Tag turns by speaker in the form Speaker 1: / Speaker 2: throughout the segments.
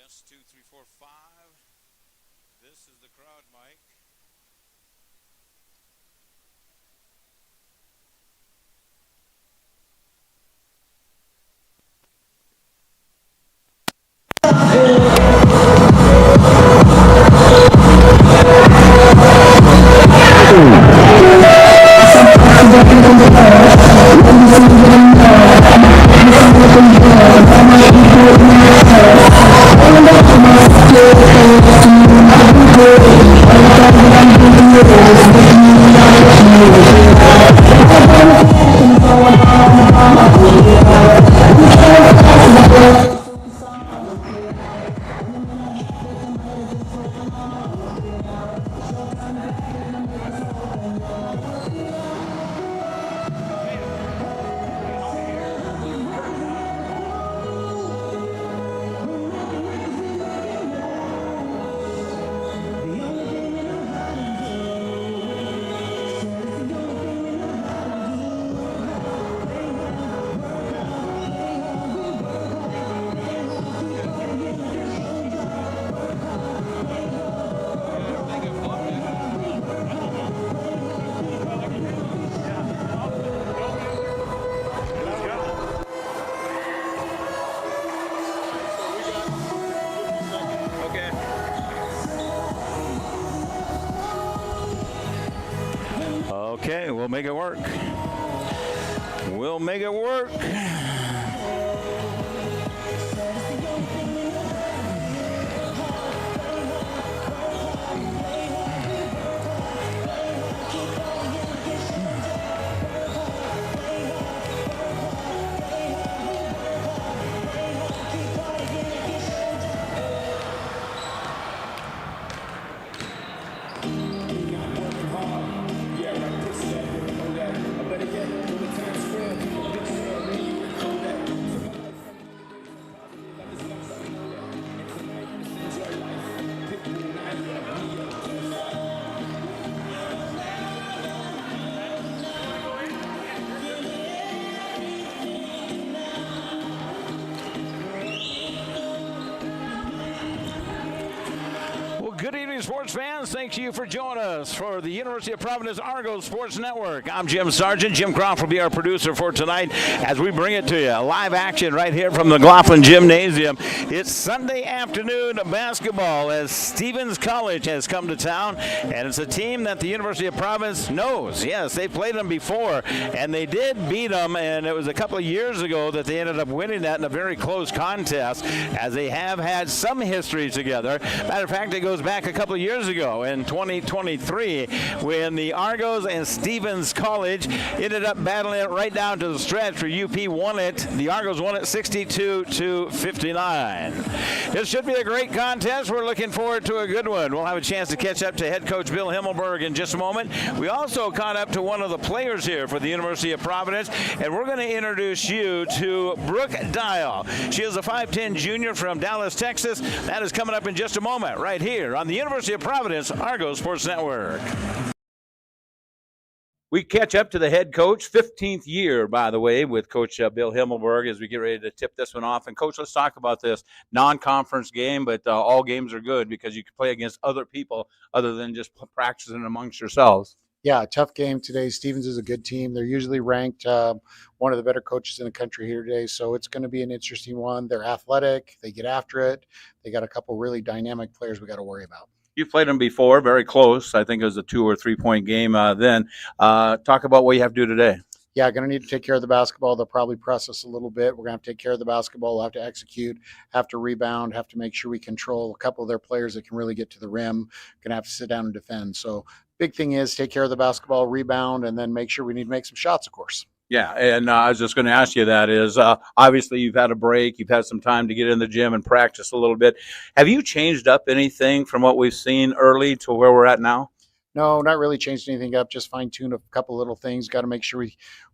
Speaker 1: Test 2, 3, 4, 5. This is the crowd mic. Okay, we'll make it work. We'll make it work. Good evening, sports fans. Thank you for joining us for the University of Providence Argos Sports Network. I'm Jim Sargent. Jim Croft will be our producer for tonight as we bring it to you. Live action right here from the McLaughlin Gymnasium. It's Sunday afternoon basketball as Stevens College has come to town, and it's a team that the University of Providence knows. Yes, they played them before, and they did beat them, and it was a couple of years ago that they ended up winning that in a very close contest, as they have had some history together. Matter of fact, it goes back a couple of years ago in 2023 when the Argos and Stevens College ended up battling it right down to the stretch where UP won it. The Argos won it 62-59. This should be a great contest. We're looking forward to a good one. We'll have a chance to catch up to head coach Bill Himmelberg in just a moment. We also caught up to one of the players here for the University of Providence, and we're going to introduce you to Brooke Dial. She is a 5'10 junior from Dallas, Texas. That is coming up in just a moment right here on the University of Providence Argos Sports Network. We catch up to the head coach, 15th year, by the way, with Coach Bill Himmelberg as we get ready to tip this one off. And, Coach, let's talk about this non-conference game, but all games are good because you can play against other people other than just practicing amongst yourselves.
Speaker 2: Yeah, tough game today. Stevens is a good team. They're usually ranked one of the better coaches in the country here today, so it's going to be an interesting one. They're athletic. They get after it. They got a couple really dynamic players we got to worry about.
Speaker 1: You've played them before, very close. I think it was a 2 or 3 point game then. Talk about what you have to do today.
Speaker 2: Yeah, going to need to take care of the basketball. They'll probably press us a little bit. We're going to have to take care of the basketball. We'll have to execute, have to rebound, have to make sure we control a couple of their players that can really get to the rim. Going to have to sit down and defend. So big thing is take care of the basketball, rebound, and then make sure we need to make some shots, of course.
Speaker 1: Yeah, and I was just going to ask you that is obviously you've had a break. You've had some time to get in the gym and practice a little bit. Have you changed up anything from what we've seen early to where we're at now?
Speaker 2: No, not really changed anything up. Just fine-tuned a couple little things. Got to make sure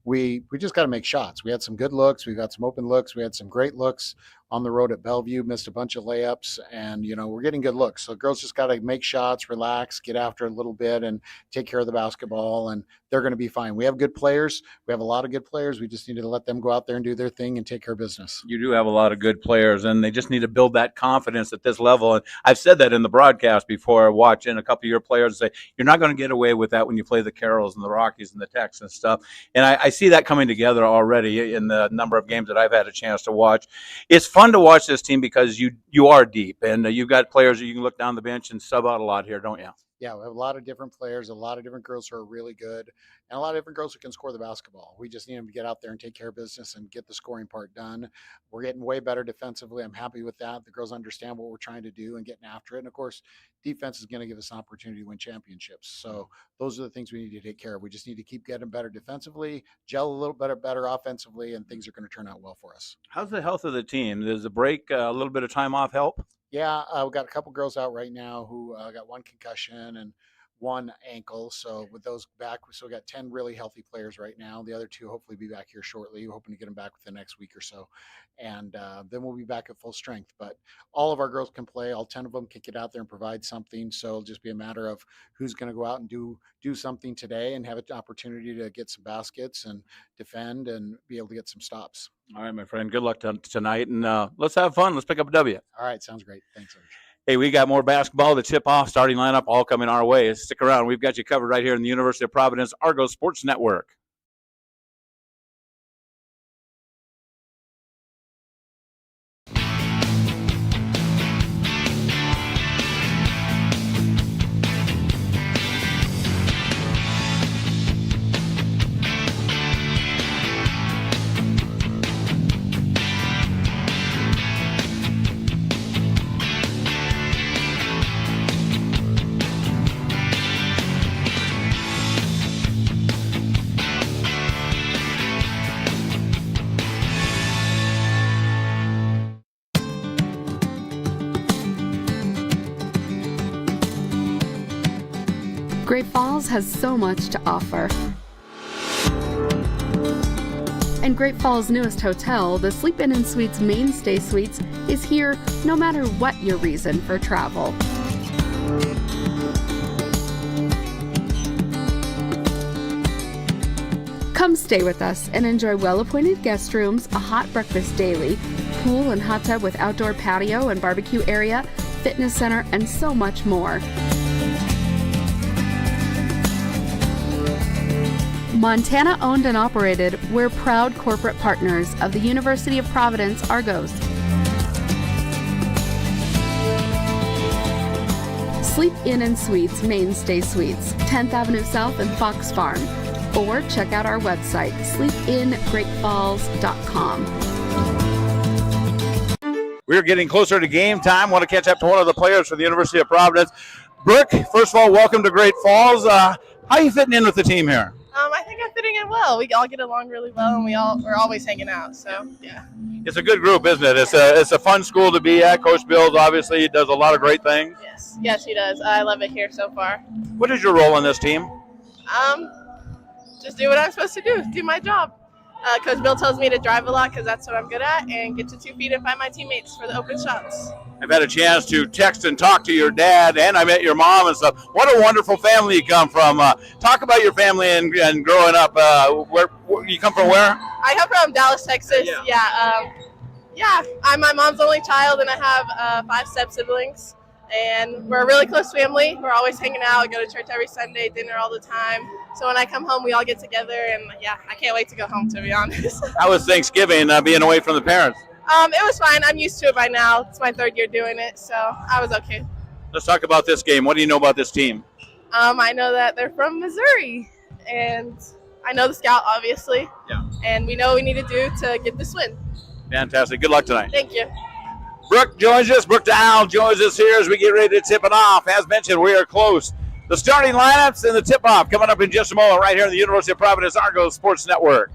Speaker 2: we just got to make shots. We had some good looks. We got some open looks. We had some great looks on the road at Bellevue, missed a bunch of layups, and we're getting good looks. So girls just got to make shots, relax, get after it a little bit, and take care of the basketball, and they're going to be fine. We have good players. We have a lot of good players. We just need to let them go out there and do their thing and take care of business.
Speaker 1: You do have a lot of good players, and they just need to build that confidence at this level. And I've said that in the broadcast before, watching a couple of your players say, you're not going to get away with that when you play the Carrolls and the Rockies and the Techs and stuff. And I see that coming together already in the number of games that I've had a chance to watch. It's fun to watch this team because you are deep, and you've got players that you can look down the bench and sub out a lot here, don't you?
Speaker 2: Yeah, we have a lot of different players, a lot of different girls who are really good, and a lot of different girls who can score the basketball. We just need them to get out there and take care of business and get the scoring part done. We're getting way better defensively. I'm happy with that. The girls understand what we're trying to do and getting after it. And of course, defense is going to give us an opportunity to win championships. So those are the things we need to take care of. We just need to keep getting better defensively, gel a little better offensively, and things are going to turn out well for us.
Speaker 1: How's the health of the team? Does the break, a little bit of time off help?
Speaker 2: Yeah, we've got a couple girls out right now who got one concussion and one ankle. So with those back, so we got 10 really healthy players right now. The other two hopefully be back here shortly. We're hoping to get them back within the next week or so. And then we'll be back at full strength. But all of our girls can play. All 10 of them can get out there and provide something. So it'll just be a matter of who's going to go out and do something today and have an opportunity to get some baskets and defend and be able to get some stops.
Speaker 1: All right, my friend. Good luck tonight. And let's have fun. Let's pick up a W.
Speaker 2: All right. Sounds great. Thanks, Serge.
Speaker 1: Hey, we got more basketball, the tip-off, starting lineup, all coming our way. Stick around. We've got you covered right here in the University of Providence Argos Sports Network.
Speaker 3: Great Falls has so much to offer. And Great Falls' newest hotel, the Sleep Inn & Suites Mainstay Suites, is here no matter what your reason for travel. Come stay with us and enjoy well-appointed guest rooms, a hot breakfast daily, pool and hot tub with outdoor patio and barbecue area, fitness center, and so much more. Montana owned and operated, we're proud corporate partners of the University of Providence Argos. Sleep Inn & Suites Mainstay Suites, 10th Avenue South and Fox Farm. Or check out our website, sleepingreatfalls.com.
Speaker 1: We're getting closer to game time. Want to catch up to one of the players for the University of Providence. Brooke, first of all, welcome to Great Falls. How are you fitting in with the team here?
Speaker 4: I think I'm fitting in well. We all get along really well, and we're always hanging out. So yeah,
Speaker 1: it's a good group, isn't it? It's a fun school to be at. Coach Bills obviously does a lot of great things.
Speaker 4: Yes, he does. I love it here so far.
Speaker 1: What is your role on this team?
Speaker 4: Just do what I'm supposed to do my job. Coach Bill tells me to drive a lot because that's what I'm good at, and get to 2 feet and find my teammates for the open shots.
Speaker 1: I've had a chance to text and talk to your dad, and I met your mom and stuff. What a wonderful family you come from. Talk about your family and growing up. Where you come from? Where?
Speaker 4: I come from Dallas, Texas. Yeah. I'm my mom's only child, and I have 5 step-siblings. And we're a really close family. We're always hanging out, go to church every Sunday, dinner all the time. So when I come home, we all get together, and yeah, I can't wait to go home, to be honest.
Speaker 1: How was Thanksgiving being away from the parents?
Speaker 4: It was fine. I'm used to it by now. It's my 3rd year doing it, so I was okay.
Speaker 1: Let's talk about this game. What do you know about this team?
Speaker 4: I know that they're from Missouri, and I know the scout, obviously.
Speaker 1: Yeah.
Speaker 4: And we know what we need to do to get this win.
Speaker 1: Fantastic. Good luck tonight.
Speaker 4: Thank you.
Speaker 1: Brooke joins us. Brooke Dial joins us here as we get ready to tip it off. As mentioned, we are close. The starting lineups and the tip-off coming up in just a moment right here on the University of Providence Argos Sports Network.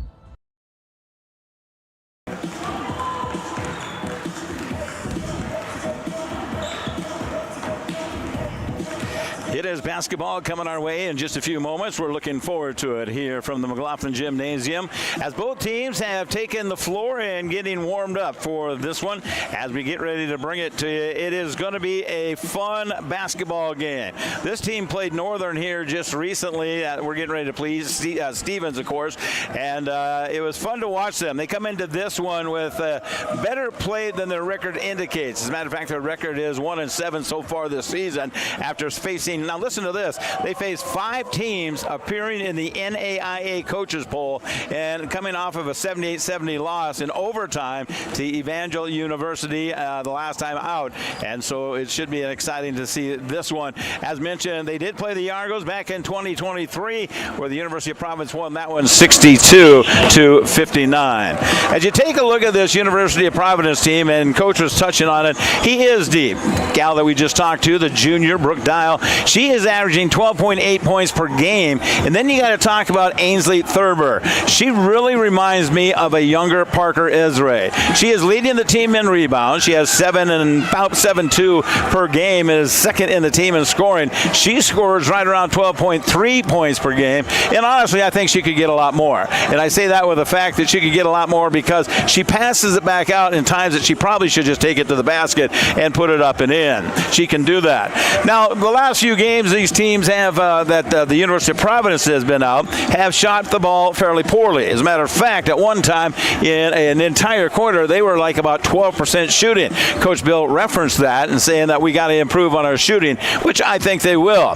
Speaker 1: It is basketball coming our way in just a few moments. We're looking forward to it here from the McLaughlin Gymnasium as both teams have taken the floor and getting warmed up for this one. As we get ready to bring it to you, it is going to be a fun basketball game. This team played Northern here just recently. We're getting ready to play Stevens, of course, and it was fun to watch them. They come into this one with better play than their record indicates. As a matter of fact, their record is 1-7 so far this season after facing, now listen to this, they faced 5 teams appearing in the NAIA coaches poll and coming off of a 78-70 loss in overtime to Evangel University the last time out. And so it should be exciting to see this one. As mentioned, they did play the Argos back in 2023 where the University of Providence won that one 62-59. As you take a look at this University of Providence team, and Coach was touching on it, he is deep. Gal that we just talked to, the junior, Brooke Dial, she is averaging 12.8 points per game. And then you got to talk about Ainsley Thurber. She really reminds me of a younger Parker Isray. She is leading the team in rebounds. She has about 7.2 per game and is second in the team in scoring. She scores right around 12.3 points per game. And honestly, I think she could get a lot more. And I say that with the fact that she could get a lot more because she passes it back out in times that she probably should just take it to the basket and put it up and in. She can do that. Now, the last few games these teams have the University of Providence has been out have shot the ball fairly poorly. As a matter of fact, at one time in an entire quarter, they were like about 12% shooting. Coach Bill referenced that and saying that we got to improve on our shooting, which I think they will.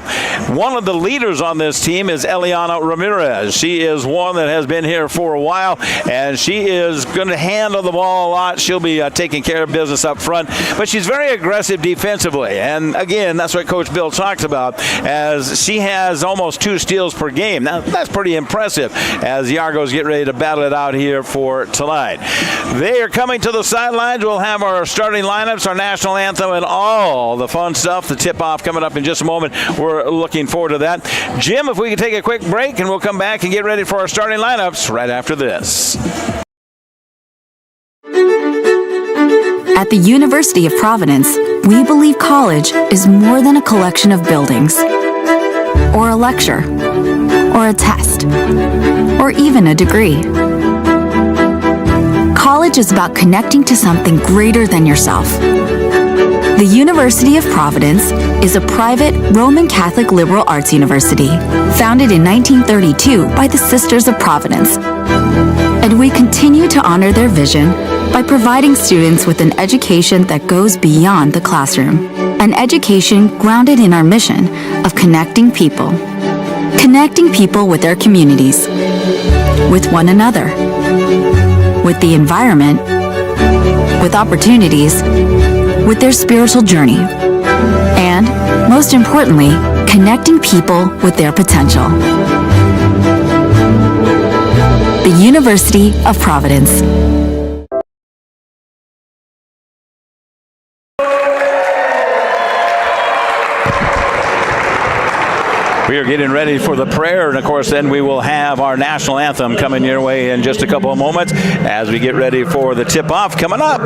Speaker 1: One of the leaders on this team is Eliana Ramirez. She is one that has been here for a while, and she is going to handle the ball a lot. She'll be taking care of business up front, but she's very aggressive defensively. And again, that's what Coach Bill talks about, as she has almost 2 steals per game. Now, that's pretty impressive as the Argos get ready to battle it out here for tonight. They are coming to the sidelines. We'll have our starting lineups, our national anthem, and all the fun stuff. The tip-off coming up in just a moment. We're looking forward to that. Jim, if we could take a quick break, and we'll come back and get ready for our starting lineups right after this.
Speaker 5: At the University of Providence, we believe college is more than a collection of buildings, or a lecture, or a test, or even a degree. College is about connecting to something greater than yourself. The University of Providence is a private Roman Catholic liberal arts university founded in 1932 by the Sisters of Providence. And we continue to honor their vision by providing students with an education that goes beyond the classroom, an education grounded in our mission of connecting people with their communities, with one another, with the environment, with opportunities, with their spiritual journey, and, most importantly, connecting people with their potential. The University of Providence.
Speaker 1: We are getting ready for the prayer, and of course then we will have our national anthem coming your way in just a couple of moments as we get ready for the tip-off coming up,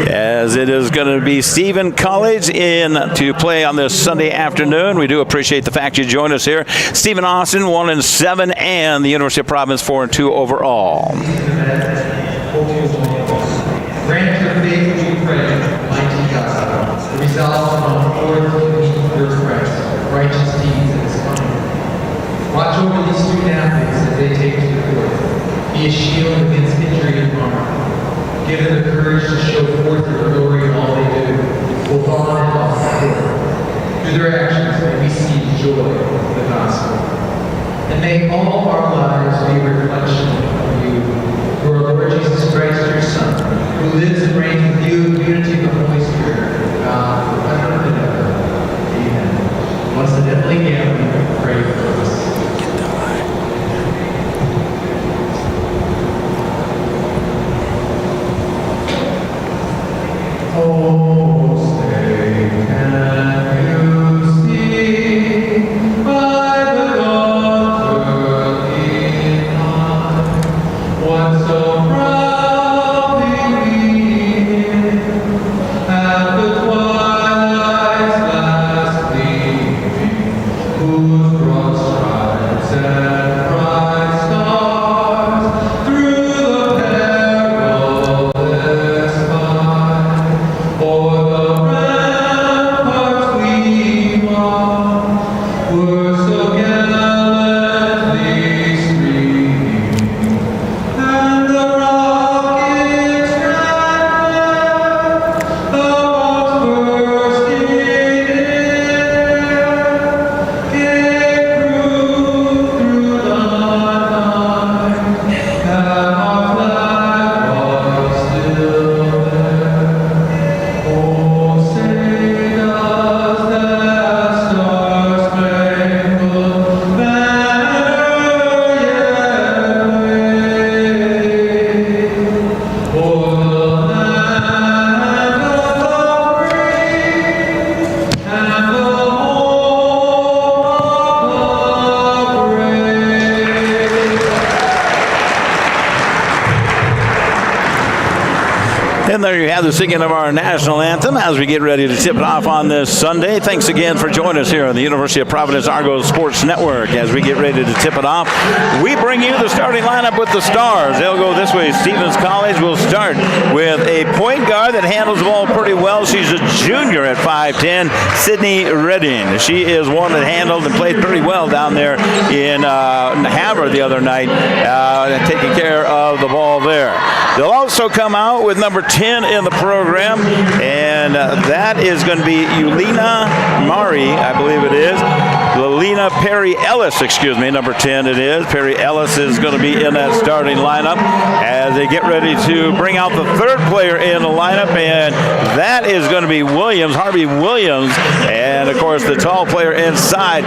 Speaker 1: as it is going to be Stephen College in to play on this Sunday afternoon. We do appreciate the fact you joined us here. Stephen Austin 1-7, and the University of Providence 4-2 overall.
Speaker 6: Grant your faith, we pray, mighty God, the result of forth your Christ, righteous deeds in his coming. Watch over these student athletes as they take to the court. Be a shield against injury and harm. Give them the courage to show forth your glory in all they do, both on and off the court. Through their actions, may we see joy of the gospel. And may all our lives be a reflection of you, who are Lord Jesus Christ, your Son, who lives and reigns with you in the unity of the Holy Spirit, God, forever and ever. Amen. Once the heavenly gathering, pray for us. Oh, stay, can you see by the dawn's early light what so proudly gleaming at the twilight's last gleaming whose broad stripes and bright stars through the perilous fight, o'er the ramparts we marched, were so gallantly streaming, and the rockets ran the bombs bursting in air, gave proof through the night that our flag was still there. Oh, say does that star-spangled banner yet wave o'er the land of the free and the home of the brave?
Speaker 1: And there you have the singing of our national anthem as we get ready to tip it off on this Sunday. Thanks again for joining us here on the University of Providence Argos Sports Network. As we get ready to tip it off, we bring you the starting lineup with the Stars. They'll go this way. Stevens College will start with a point guard that handles the ball pretty well. She's a junior at 5'10", Sydney Redding. She is one that handled and played pretty well down there in Havre the other night, taking care of the ball there. They'll also come out with number 10 in the program, and that is going to be Yulina Mari, I believe it is. Lelina Perry Ellis, number 10 it is. Perry Ellis is going to be in that starting lineup as they get ready to bring out the third player in the lineup, and that is going to be Williams, Harvey Williams. And, of course, the tall player inside,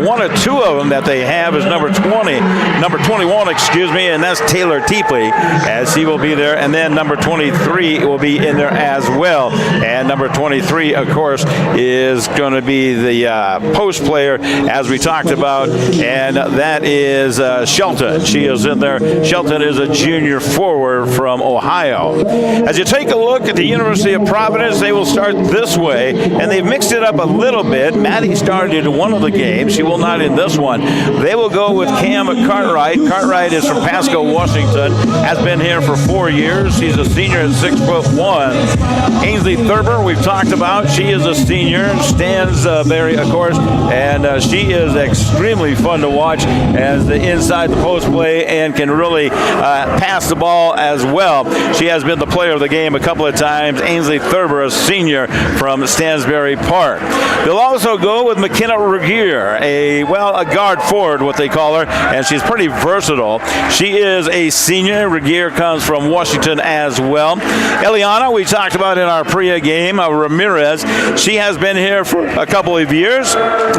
Speaker 1: one or two of them that they have is number 21, and that's Taylor Teepley, as he will be there. And then number 23 will be in there as well. And number 23, of course, is going to be the post player, as we talked about, and that is Shelton. She is in there. Shelton is a junior forward from Ohio. As you take a look at the University of Providence, they will start this way, and they've mixed it up a little bit. Maddie started in one of the games. She will not in this one. They will go with Cam Cartwright. Cartwright is from Pasco, Washington, has been here for 4 years. She's a senior at 6'1". Ainsley Thurber, we've talked about. She is a senior. Stansberry, of course, and she is extremely fun to watch as the inside the post play and can really pass the ball as well. She has been the player of the game a couple of times. Ainsley Thurber, a senior from Stansberry Park. They'll also go with McKenna Regier, a guard forward, what they call her, and she's pretty versatile. She is a senior. Regier comes from Washington as well. Eliana, we talked about in our pre-game. Ramirez, she has been here for a couple of years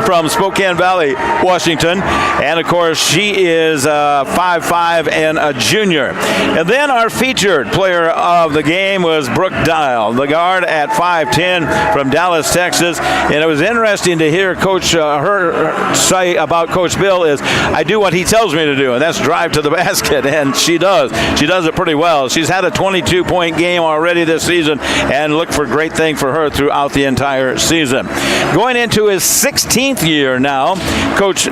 Speaker 1: from Spokane Valley, Washington, and of course she is 5'5" and a junior. And then our featured player of the game was Brooke Dial, the guard at 5'10" from Dallas, Texas. And it was interesting to hear Coach her say about Coach Bill is, I do what he tells me to do, and that's drive to the basket, and she does. She does it pretty well. She's had a 22-point game already this season, and look for great thing for her throughout the entire season. Going into his 16th year now, Coach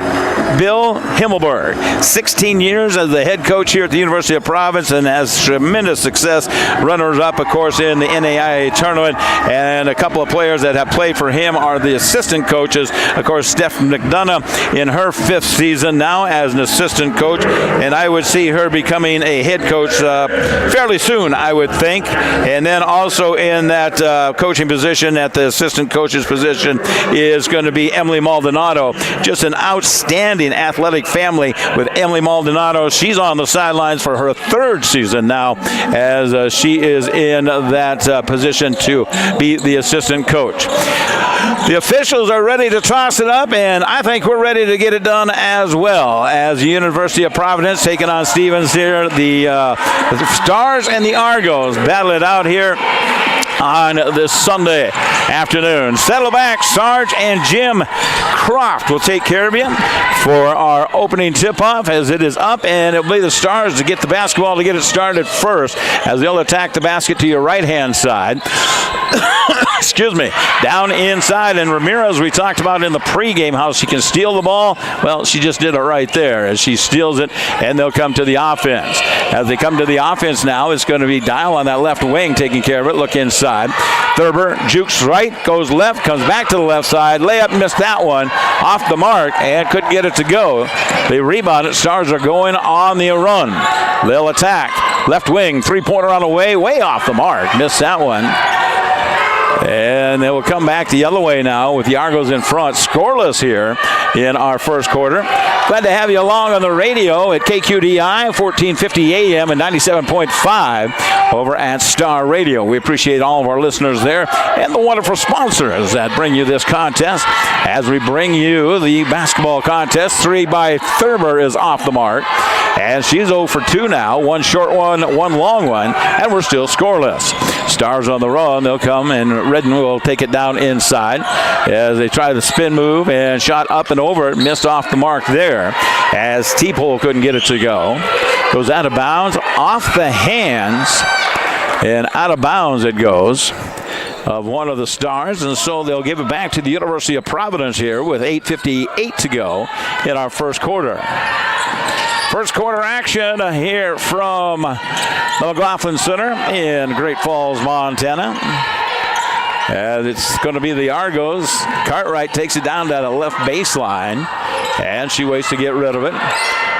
Speaker 1: Bill Himmelberg, 16 years as the head coach here at the University of Providence, and has tremendous success. Runners-up, of course, in the NAIA tournament, and a couple of players that have played for him are the assistant coaches. Of course, Steph McDonough in her 5th season now as an assistant coach, and I would see her becoming a head coach fairly soon, I would think. And then also in that coaching position, at the assistant coach's position, is going to be Emily Maldonado. Just an outstanding athletic family with Emily Maldonado. She's on the sidelines for her 3rd season now, as she is in that position to be the assistant coach. The officials are ready to toss it up, and I think we're ready to get it done as well, as the University of Providence taking on Stevens here. The Stars and the Argos battle it out here on this Sunday afternoon. Settle back, Sarge and Jim Croft will take care of you for our opening tip-off as it is up, and it'll be the Stars to get the basketball to get it started first as they'll attack the basket to your right-hand side. Excuse me. Down inside, and Ramirez, we talked about in the pregame how she can steal the ball. Well, she just did it right there as she steals it, and they'll come to the offense. As they come to the offense now, it's going to be Dial on that left wing taking care of it. Look inside. Thurber jukes right, goes left, comes back to the left side. Layup, missed that one. Off the mark, and couldn't get it to go. They rebound it. Stars are going on the run. They'll attack. Left wing, three-pointer on the way off the mark. Missed that one. And they will come back the other way now with the Argos in front. Scoreless here in our first quarter. Glad to have you along on the radio at KQDI, 1450 AM and 97.5 over at Star Radio. We appreciate all of our listeners there and the wonderful sponsors that bring you this contest. As we bring you the basketball contest, 3 by Thurber is off the mark. And she's 0 for 2 now. One short one, one long one, and we're still scoreless. Stars on the run. They'll come, and Redden will take it down inside as they try the spin move and shot up and over it. Missed off the mark there as T-Pole couldn't get it to go. Goes out of bounds, off the hands, and out of bounds it goes of one of the Stars, and so they'll give it back to the University of Providence here with 8:58 to go in our first quarter. First quarter action here from the McLaughlin Center in Great Falls, Montana. And it's going to be the Argos. Cartwright takes it down to the left baseline, and she waits to get rid of it.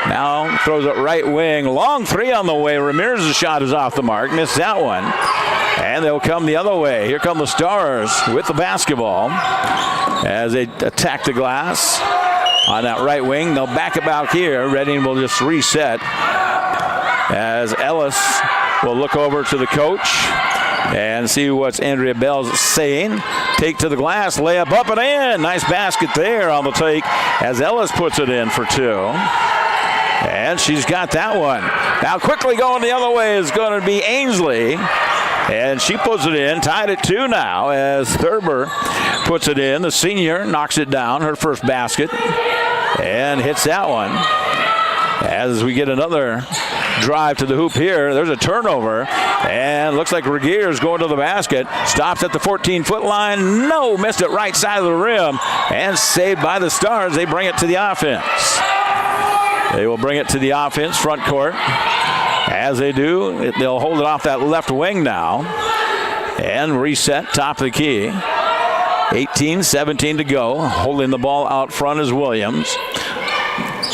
Speaker 1: Now throws it right wing. Long three on the way. Ramirez's shot is off the mark. Missed that one. And they'll come the other way. Here come the Stars with the basketball as they attack the glass. On that right wing, they'll back it back here. Redding will just reset as Ellis will look over to the coach and see what Andrea Bell's saying. Take to the glass, layup up and in. Nice basket there on the take as Ellis puts it in for 2. And she's got that one. Now quickly going the other way is going to be Ainsley. And she puts it in, tied at 2 now as Thurber puts it in. The senior knocks it down, her first basket, and hits that one. As we get another drive to the hoop here, there's a turnover, and looks like Regier is going to the basket. Stops at the 14-foot line. No, missed it right side of the rim, and saved by the Stars. They bring it to the offense. They will bring it to the offense, front court. As they do, they'll hold it off that left wing now and reset top of the key. 18-17 to go. Holding the ball out front is Williams.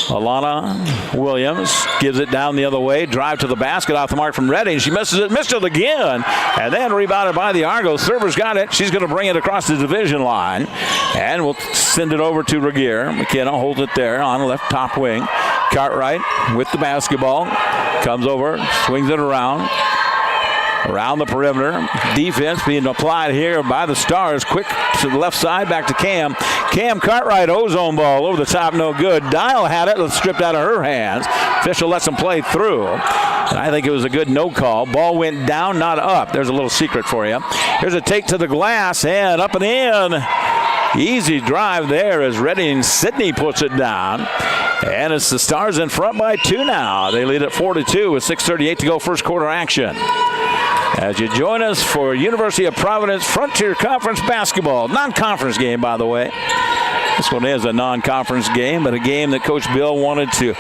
Speaker 1: Alana Williams gives it down the other way. Drive to the basket off the mark from Redding. She misses it, missed it again, and then rebounded by the Argos. Thurber's got it. She's going to bring it across the division line, and we'll send it over to Regier. McKenna holds it there on the left top wing. Cartwright with the basketball. Comes over, swings it around the perimeter. Defense being applied here by the Stars. Quick to the left side, back to Cam. Cam Cartwright, ozone ball over the top, no good. Dial had it, stripped out of her hands. Official lets him play through. And I think it was a good no call. Ball went down, not up. There's a little secret for you. Here's a take to the glass, and up and in. Easy drive there as Redding Sidney puts it down. And it's the Stars in front by 2 now. They lead at 4-2 with 6:38 to go, first quarter action. As you join us for University of Providence Frontier Conference basketball. Non-conference game, by the way. This one is a non-conference game, but a game that Coach Bill wanted to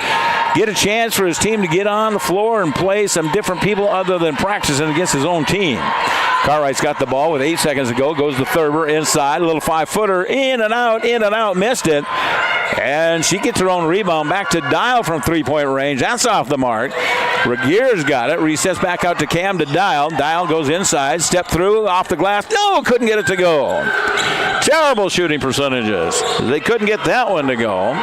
Speaker 1: get a chance for his team to get on the floor and play some different people other than practicing against his own team. Cartwright's got the ball with 8 seconds to go. Goes to Thurber inside. A little 5-footer. In and out. Missed it. And she gets her own rebound back to Dial from three-point range. That's off the mark. Regier's got it. Resets back out to Cam to Dial. Dial goes inside. Step through. Off the glass. No, couldn't get it to go. Terrible shooting percentages. They couldn't get that one to go.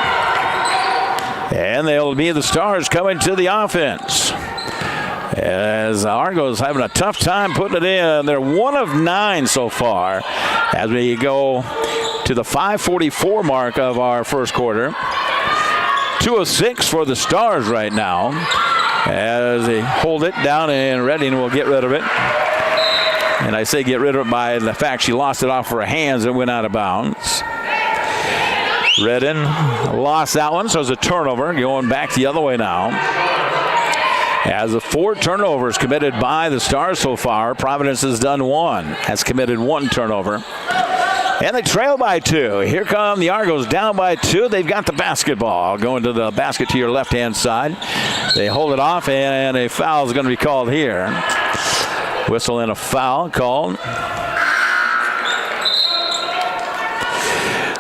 Speaker 1: And they'll be the Stars coming to the offense. As Argos having a tough time putting it in. They're 1 of 9 so far as we go to the 5:44 mark of our first quarter. 2 of 6 for the Stars right now as they hold it down, and Redding will get rid of it. And I say get rid of it by the fact she lost it off her hands and went out of bounds. Redden lost that one, so it's a turnover. Going back the other way now. As the 4 turnovers committed by the Stars so far, Providence has done 1. Has committed 1 turnover. And they trail by 2. Here come the Argos down by 2. They've got the basketball. Going to the basket to your left-hand side. They hold it off, and a foul is going to be called here. Whistle and a foul called.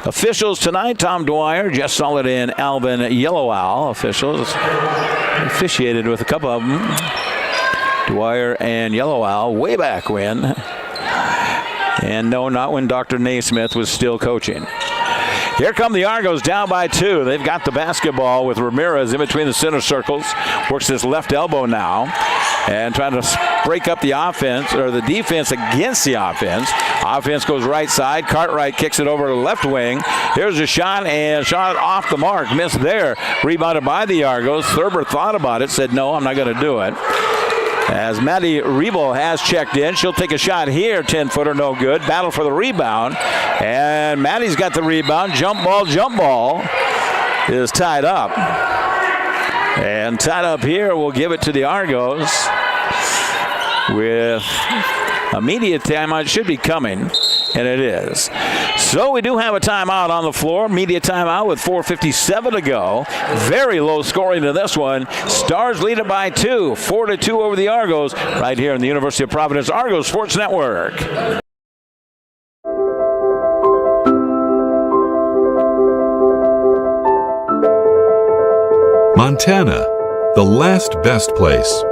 Speaker 1: Officials tonight, Tom Dwyer, Jess Solid, and Alvin Yellowell. Officials officiated with a couple of them. Dwyer and Yellowell way back when. And no, not when Dr. Naismith was still coaching. Here come the Argos down by 2. They've got the basketball with Ramirez in between the center circles. Works his left elbow now. And trying to break up the offense, or the defense against the offense. Offense goes right side. Cartwright kicks it over to the left wing. Here's a shot, and shot off the mark. Missed there. Rebounded by the Argos. Thurber thought about it, said, no, I'm not going to do it. As Maddie Rebel has checked in. She'll take a shot here. 10-footer, no good. Battle for the rebound. And Maddie's got the rebound. Jump ball is tied up. And tied up here, we'll give it to the Argos with immediate timeout. Should be coming, and it is. So we do have a timeout on the floor. Media timeout with 4:57 to go. Very low scoring to this one. Stars lead it by 2. 4-2 over the Argos right here in the University of Providence Argos Sports Network.
Speaker 7: Montana, the last best place.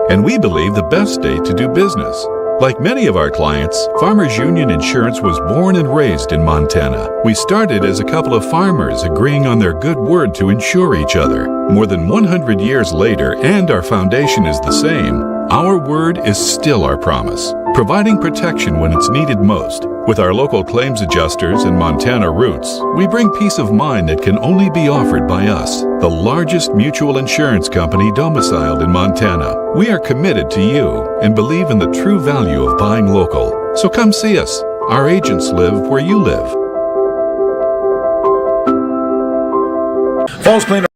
Speaker 7: And we believe the best state to do business. Like many of our clients, Farmers Union Insurance was born and raised in Montana. We started as a couple of farmers agreeing on their good word to insure each other. More than 100 years later, and our foundation is the same, our word is still our promise, providing protection when it's needed most. With our local claims adjusters and Montana roots, we bring peace of mind that can only be offered by us, the largest mutual insurance company domiciled in Montana. We are committed to you and believe in the true value of buying local. So come see us. Our agents live where you live.
Speaker 1: Falls clean.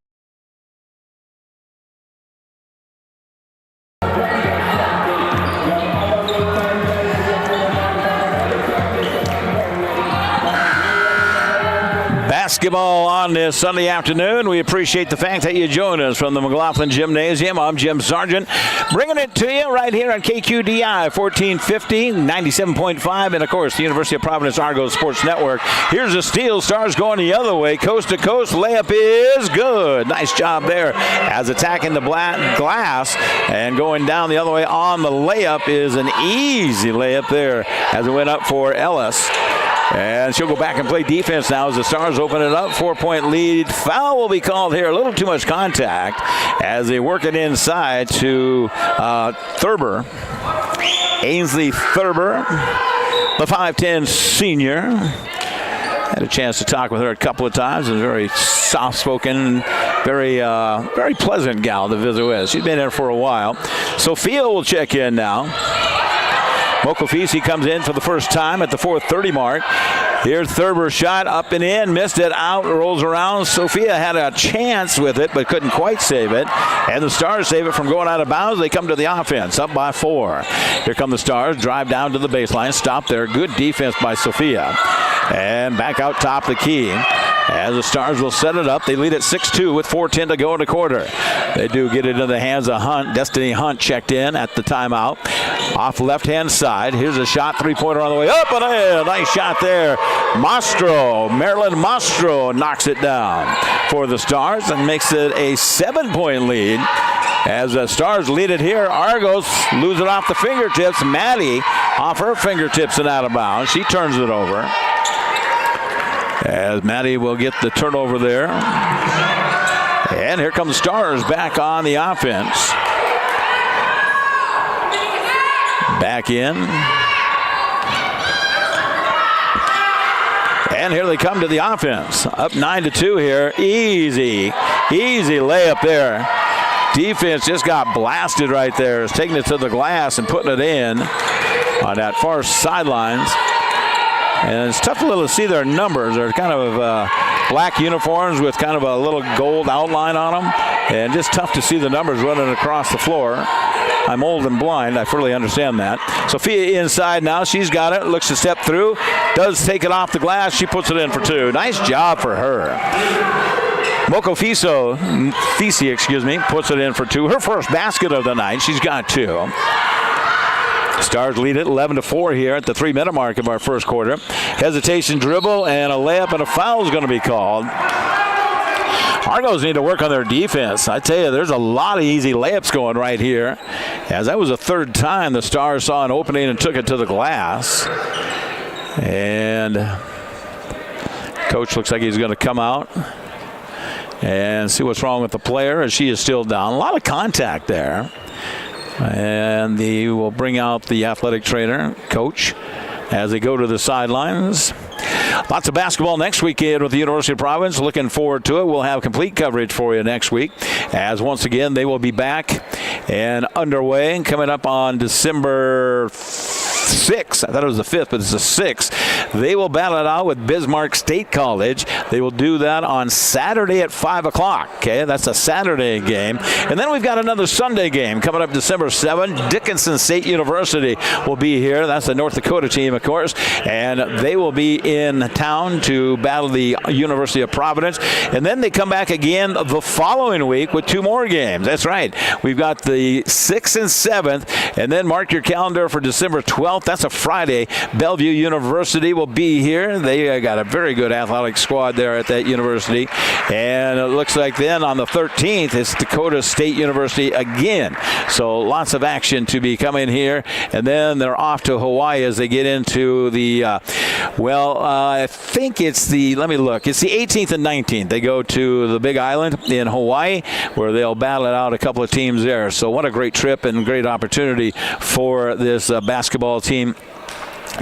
Speaker 1: Basketball on this Sunday afternoon. We appreciate the fact that you join us from the McLaughlin Gymnasium. I'm Jim Sargent, bringing it to you right here on KQDI 1450, 97.5, and of course the University of Providence Argos Sports Network. Here's a steal. Stars going the other way, coast to coast. Layup is good. Nice job there as attacking the glass and going down the other way on the layup is an easy layup there as it went up for Ellis. And she'll go back and play defense now as the Stars open it up. 4-point lead. Foul will be called here. A little too much contact as they work it inside to Thurber. Ainsley Thurber, the 5'10 senior. Had a chance to talk with her a couple of times. A very soft-spoken, very pleasant gal to visit with. She's been there for a while. Sophia will check in now. Mokofisi comes in for the first time at the 4:30 mark. Here's Thurber's shot up and in, missed it out, rolls around. Sophia had a chance with it, but couldn't quite save it. And the Stars save it from going out of bounds. They come to the offense, up by 4. Here come the Stars, drive down to the baseline, stop there. Good defense by Sophia. And back out top the key. As the Stars will set it up, they lead at 6-2 with 4:10 to go in the quarter. They do get it into the hands of Hunt. Destiny Hunt checked in at the timeout. Off left-hand side, here's a shot, three-pointer on the way up and in. Nice shot there. Marilyn Mastro knocks it down for the Stars and makes it a 7-point lead. As the Stars lead it here, Argos lose it off the fingertips. Maddie off her fingertips and out of bounds. She turns it over. As Maddie will get the turnover there. And here comes the Stars back on the offense. Back in. And here they come to the offense. Up 9-2 here. Easy layup there. Defense just got blasted right there. It's taking it to the glass and putting it in. on that far sidelines. And it's tough a little to see their numbers. They're kind of black uniforms with kind of a little gold outline on them. And just tough to see the numbers running across the floor. I'm old and blind. I fully understand that. Sophia inside now. She's got it. Looks to step through. Does take it off the glass. She puts it in for 2. Nice job for her. Moko Fisi, puts it in for 2. Her first basket of the night. She's got 2. Stars lead it 11-4 here at the 3-minute mark of our first quarter. Hesitation dribble and a layup and a foul is going to be called. Argos need to work on their defense. I tell you, there's a lot of easy layups going right here, as that was the 3rd time the Stars saw an opening and took it to the glass. And coach looks like he's going to come out and see what's wrong with the player, as she is still down. A lot of contact there. And he will bring out the athletic trainer, coach, as they go to the sidelines. Lots of basketball next weekend with the University of Providence. Looking forward to it. We'll have complete coverage for you next week, as once again they will be back and underway coming up on December 6th. I thought it was the 5th, but it's the 6th. They will battle it out with Bismarck State College. They will do that on Saturday at 5 o'clock. Okay, that's a Saturday game. And then we've got another Sunday game coming up December 7th. Dickinson State University will be here. That's the North Dakota team, of course. And they will be in town to battle the University of Providence. And then they come back again the following week with 2 more games. That's right. We've got the 6th and 7th. And then mark your calendar for December 12th. That's a Friday. Bellevue University will be here. They got a very good athletic squad there at that university. And it looks like then on the 13th, it's Dakota State University again. So lots of action to be coming here. And then they're off to Hawaii as they get into the, I think it's the, let me look. It's the 18th and 19th. They go to the Big Island in Hawaii, where they'll battle it out a couple of teams there. So what a great trip and great opportunity for this basketball team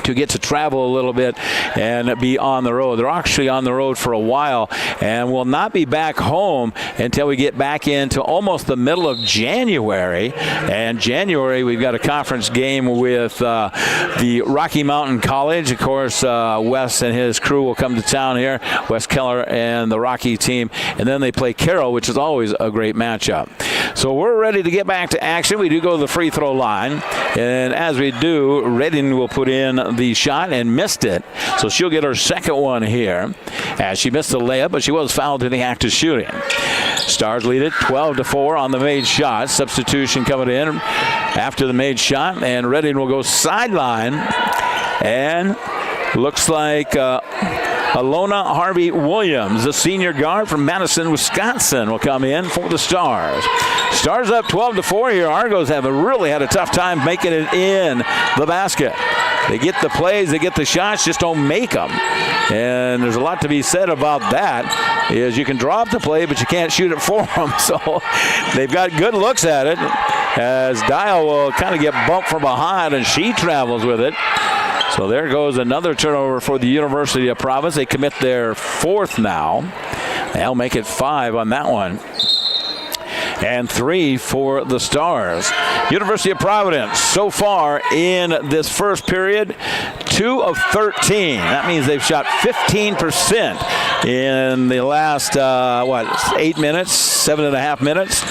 Speaker 1: to get to travel a little bit and be on the road. They're actually on the road for a while and will not be back home until we get back into almost the middle of January. And January, we've got a conference game with the Rocky Mountain College. Of course, Wes and his crew will come to town here, Wes Keller and the Rocky team. And then they play Carroll, which is always a great matchup. So we're ready to get back to action. We do go to the free throw line. And as we do, Redding will put in the shot and missed it. So she'll get her second one here, as she missed the layup, but she was fouled in the act of shooting. Stars lead it 12-4 on the made shot. Substitution coming in after the made shot, and Redding will go sideline. And looks like Alona Harvey-Williams, the senior guard from Madison, Wisconsin, will come in for the Stars. Stars up 12-4 here. Argos have really had a tough time making it in the basket. They get the plays, they get the shots, just don't make them. And there's a lot to be said about that, is you can draw up the play, but you can't shoot it for them. So they've got good looks at it, as Dial will kind of get bumped from behind, and she travels with it. So there goes another turnover for the University of Providence. They commit their 4th now. They'll make it 5 on that one. And 3 for the Stars. University of Providence, so far in this first period, 2 of 13. That means they've shot 15% in the last, 8 minutes, 7.5 minutes,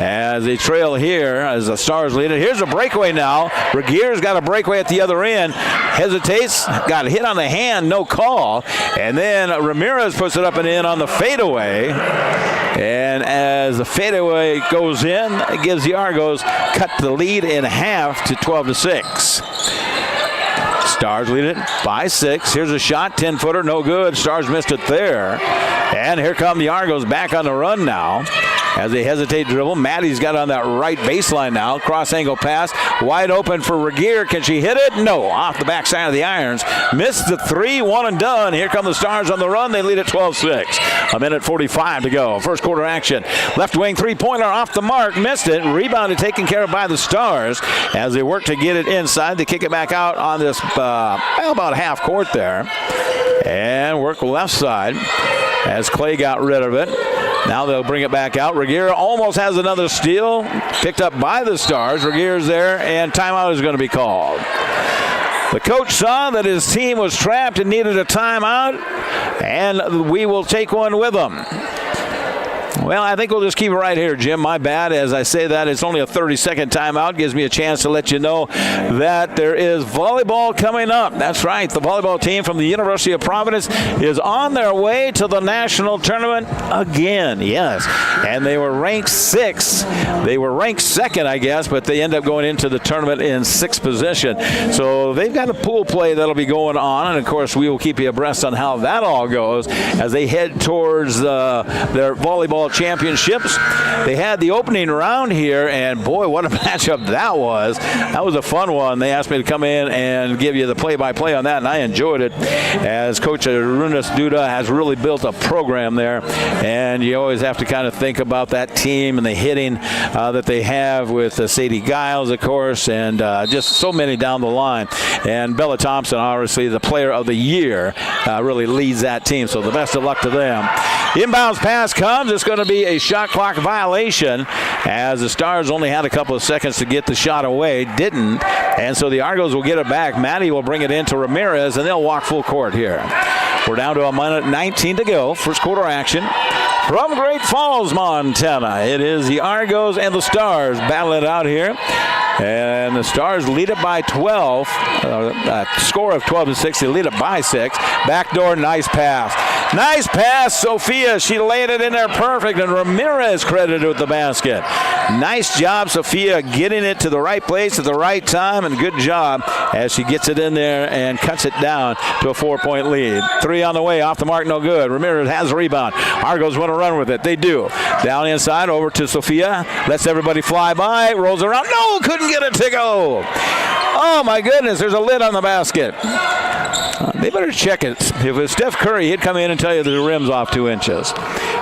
Speaker 1: as they trail here as the Stars lead it. Here's a breakaway now. Regeer's got a breakaway at the other end. Hesitates, got hit on the hand, no call. And then Ramirez puts it up and in on the fadeaway. And as the fadeaway goes in, it gives the Argos cut the lead in half to 12-6. Stars lead it by 6. Here's a shot, 10-footer, no good. Stars missed it there. And here come the Argos back on the run now, as they hesitate to dribble. Maddie's got on that right baseline now. Cross angle pass, wide open for Regeer. Can she hit it? No, off the backside of the irons. Missed the 3, 1 and done. Here come the Stars on the run. They lead at 12-6. A minute 45 to go. First quarter action. Left wing three-pointer off the mark. Missed it. Rebounded, taken care of by the Stars as they work to get it inside. They kick it back out on this about half court there. And work left side as Clay got rid of it. Now they'll bring it back out. Regeer almost has another steal. Picked up by the Stars. Regeer's there, and timeout is going to be called. The coach saw that his team was trapped and needed a timeout, and we will take one with them. Well, I think we'll just keep it right here, Jim. My bad. As I say that, it's only a 30-second timeout. Gives me a chance to let you know that there is volleyball coming up. That's right. The volleyball team from the University of Providence is on their way to the national tournament again. Yes. And they were ranked 6th. They were ranked 2nd, I guess, but they end up going into the tournament in 6th position. So they've got a pool play that'll be going on. And, of course, we will keep you abreast on how that all goes as they head towards their volleyball championships. They had the opening round here, and boy, what a matchup that was. That was a fun one. They asked me to come in and give you the play-by-play on that, and I enjoyed it, as Coach Arunas Duda has really built a program there, and you always have to kind of think about that team and the hitting that they have with Sadie Giles, of course, and just so many down the line. And Bella Thompson, obviously the player of the year, really leads that team, so the best of luck to them. Inbounds pass comes. It's going to be a shot clock violation, as the Stars only had a couple of seconds to get the shot away. Didn't. And so the Argos will get it back. Maddie will bring it in to Ramirez, and they'll walk full court here. We're down to a minute 19 to go. First quarter action. From Great Falls, Montana, it is the Argos and the Stars battling it out here. And the Stars lead it by 12. A score of 12-6. They lead it by 6. Backdoor, nice pass. Nice pass, Sophia. She laid it in there perfect, and Ramirez credited with the basket. Nice job, Sophia, getting it to the right place at the right time, and good job as she gets it in there and cuts it down to a 4-point lead. 3 on the way, off the mark, no good. Ramirez has a rebound. Argos want to run with it. They do. Down inside, over to Sophia. Lets everybody fly by. Rolls around. No, couldn't get it to go. Oh, my goodness, there's a lid on the basket. They better check it. If it was Steph Curry, he'd come in and tell you the rim's off 2 inches.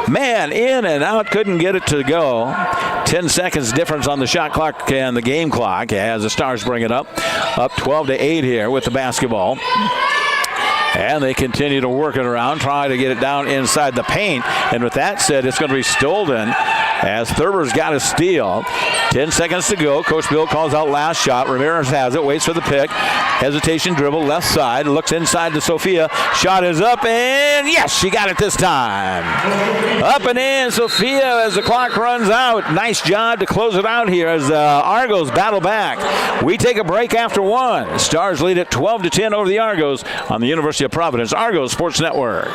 Speaker 1: Man, in and out, couldn't get it to go. 10 seconds difference on the shot clock and the game clock as the Stars bring it up. Up 12-8 here with the basketball. And they continue to work it around, try to get it down inside the paint. And with that said, it's going to be Stolden as Thurber's got a steal. 10 seconds to go. Coach Bill calls out last shot. Ramirez has it, waits for the pick. Hesitation dribble, left side, looks inside to Sophia. Shot is up, and yes, she got it this time. Up and in, Sophia, as the clock runs out. Nice job to close it out here as the Argos battle back. We take a break after 1. Stars lead at 12-10 over the Argos on the University of Providence Argos Sports Network.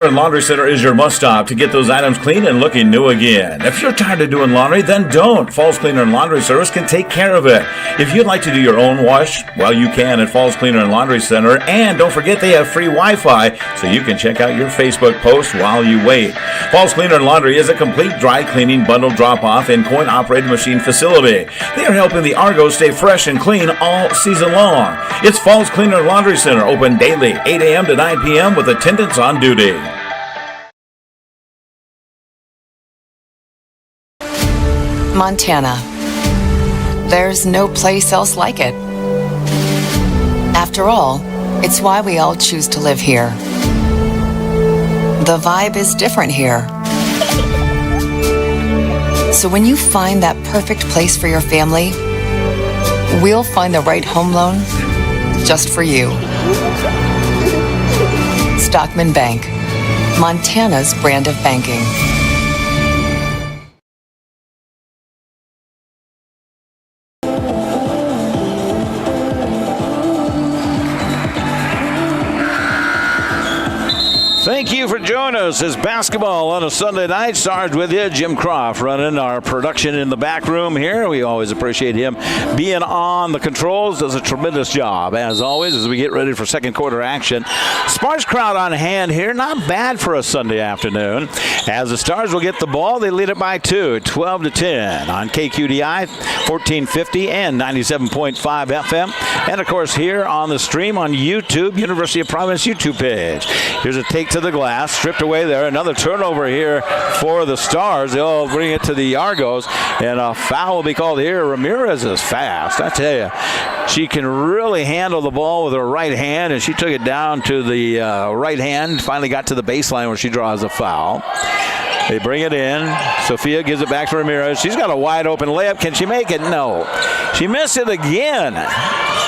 Speaker 8: Laundry Center is your must-stop to get those items clean and looking new again. If you're tired of doing laundry, then don't. Falls Cleaner and Laundry Service can take care of it. If you'd like to do your own wash, well, you can at Falls Cleaner and Laundry Center. And don't forget they have free Wi-Fi, so you can check out your Facebook post while you wait. Falls Cleaner and Laundry is a complete dry cleaning, bundle drop-off, and coin-operated machine facility. They are helping the Argos stay fresh and clean all season long. It's Falls Cleaner and Laundry Center, open daily, 8 a.m. to 9 p.m. with attendants on duty.
Speaker 9: Montana. There's no place else like it. After all, it's why we all choose to live here. The vibe is different here. So when you find that perfect place for your family, we'll find the right home loan just for you. Stockman Bank, Montana's brand of banking.
Speaker 1: Thank you for joining us as basketball on a Sunday night. Stars with you. Jim Croft running our production in the back room here. We always appreciate him being on the controls. Does a tremendous job, as always, as we get ready for second quarter action. Sparse crowd on hand here. Not bad for a Sunday afternoon. As the Stars will get the ball, they lead it by 2, 12-10 on KQDI, 1450 and 97.5 FM. And, of course, here on the stream on YouTube, University of Providence YouTube page. Here's a take to the glass, stripped away there. Another turnover here for the Stars. They'll bring it to the Argos, and a foul will be called here. Ramirez is fast, I tell you. She can really handle the ball with her right hand, and she took it down to the right hand, finally got to the baseline where she draws a foul. They bring it in. Sophia gives it back to Ramirez. She's got a wide open layup. Can she make it? No. She missed it again.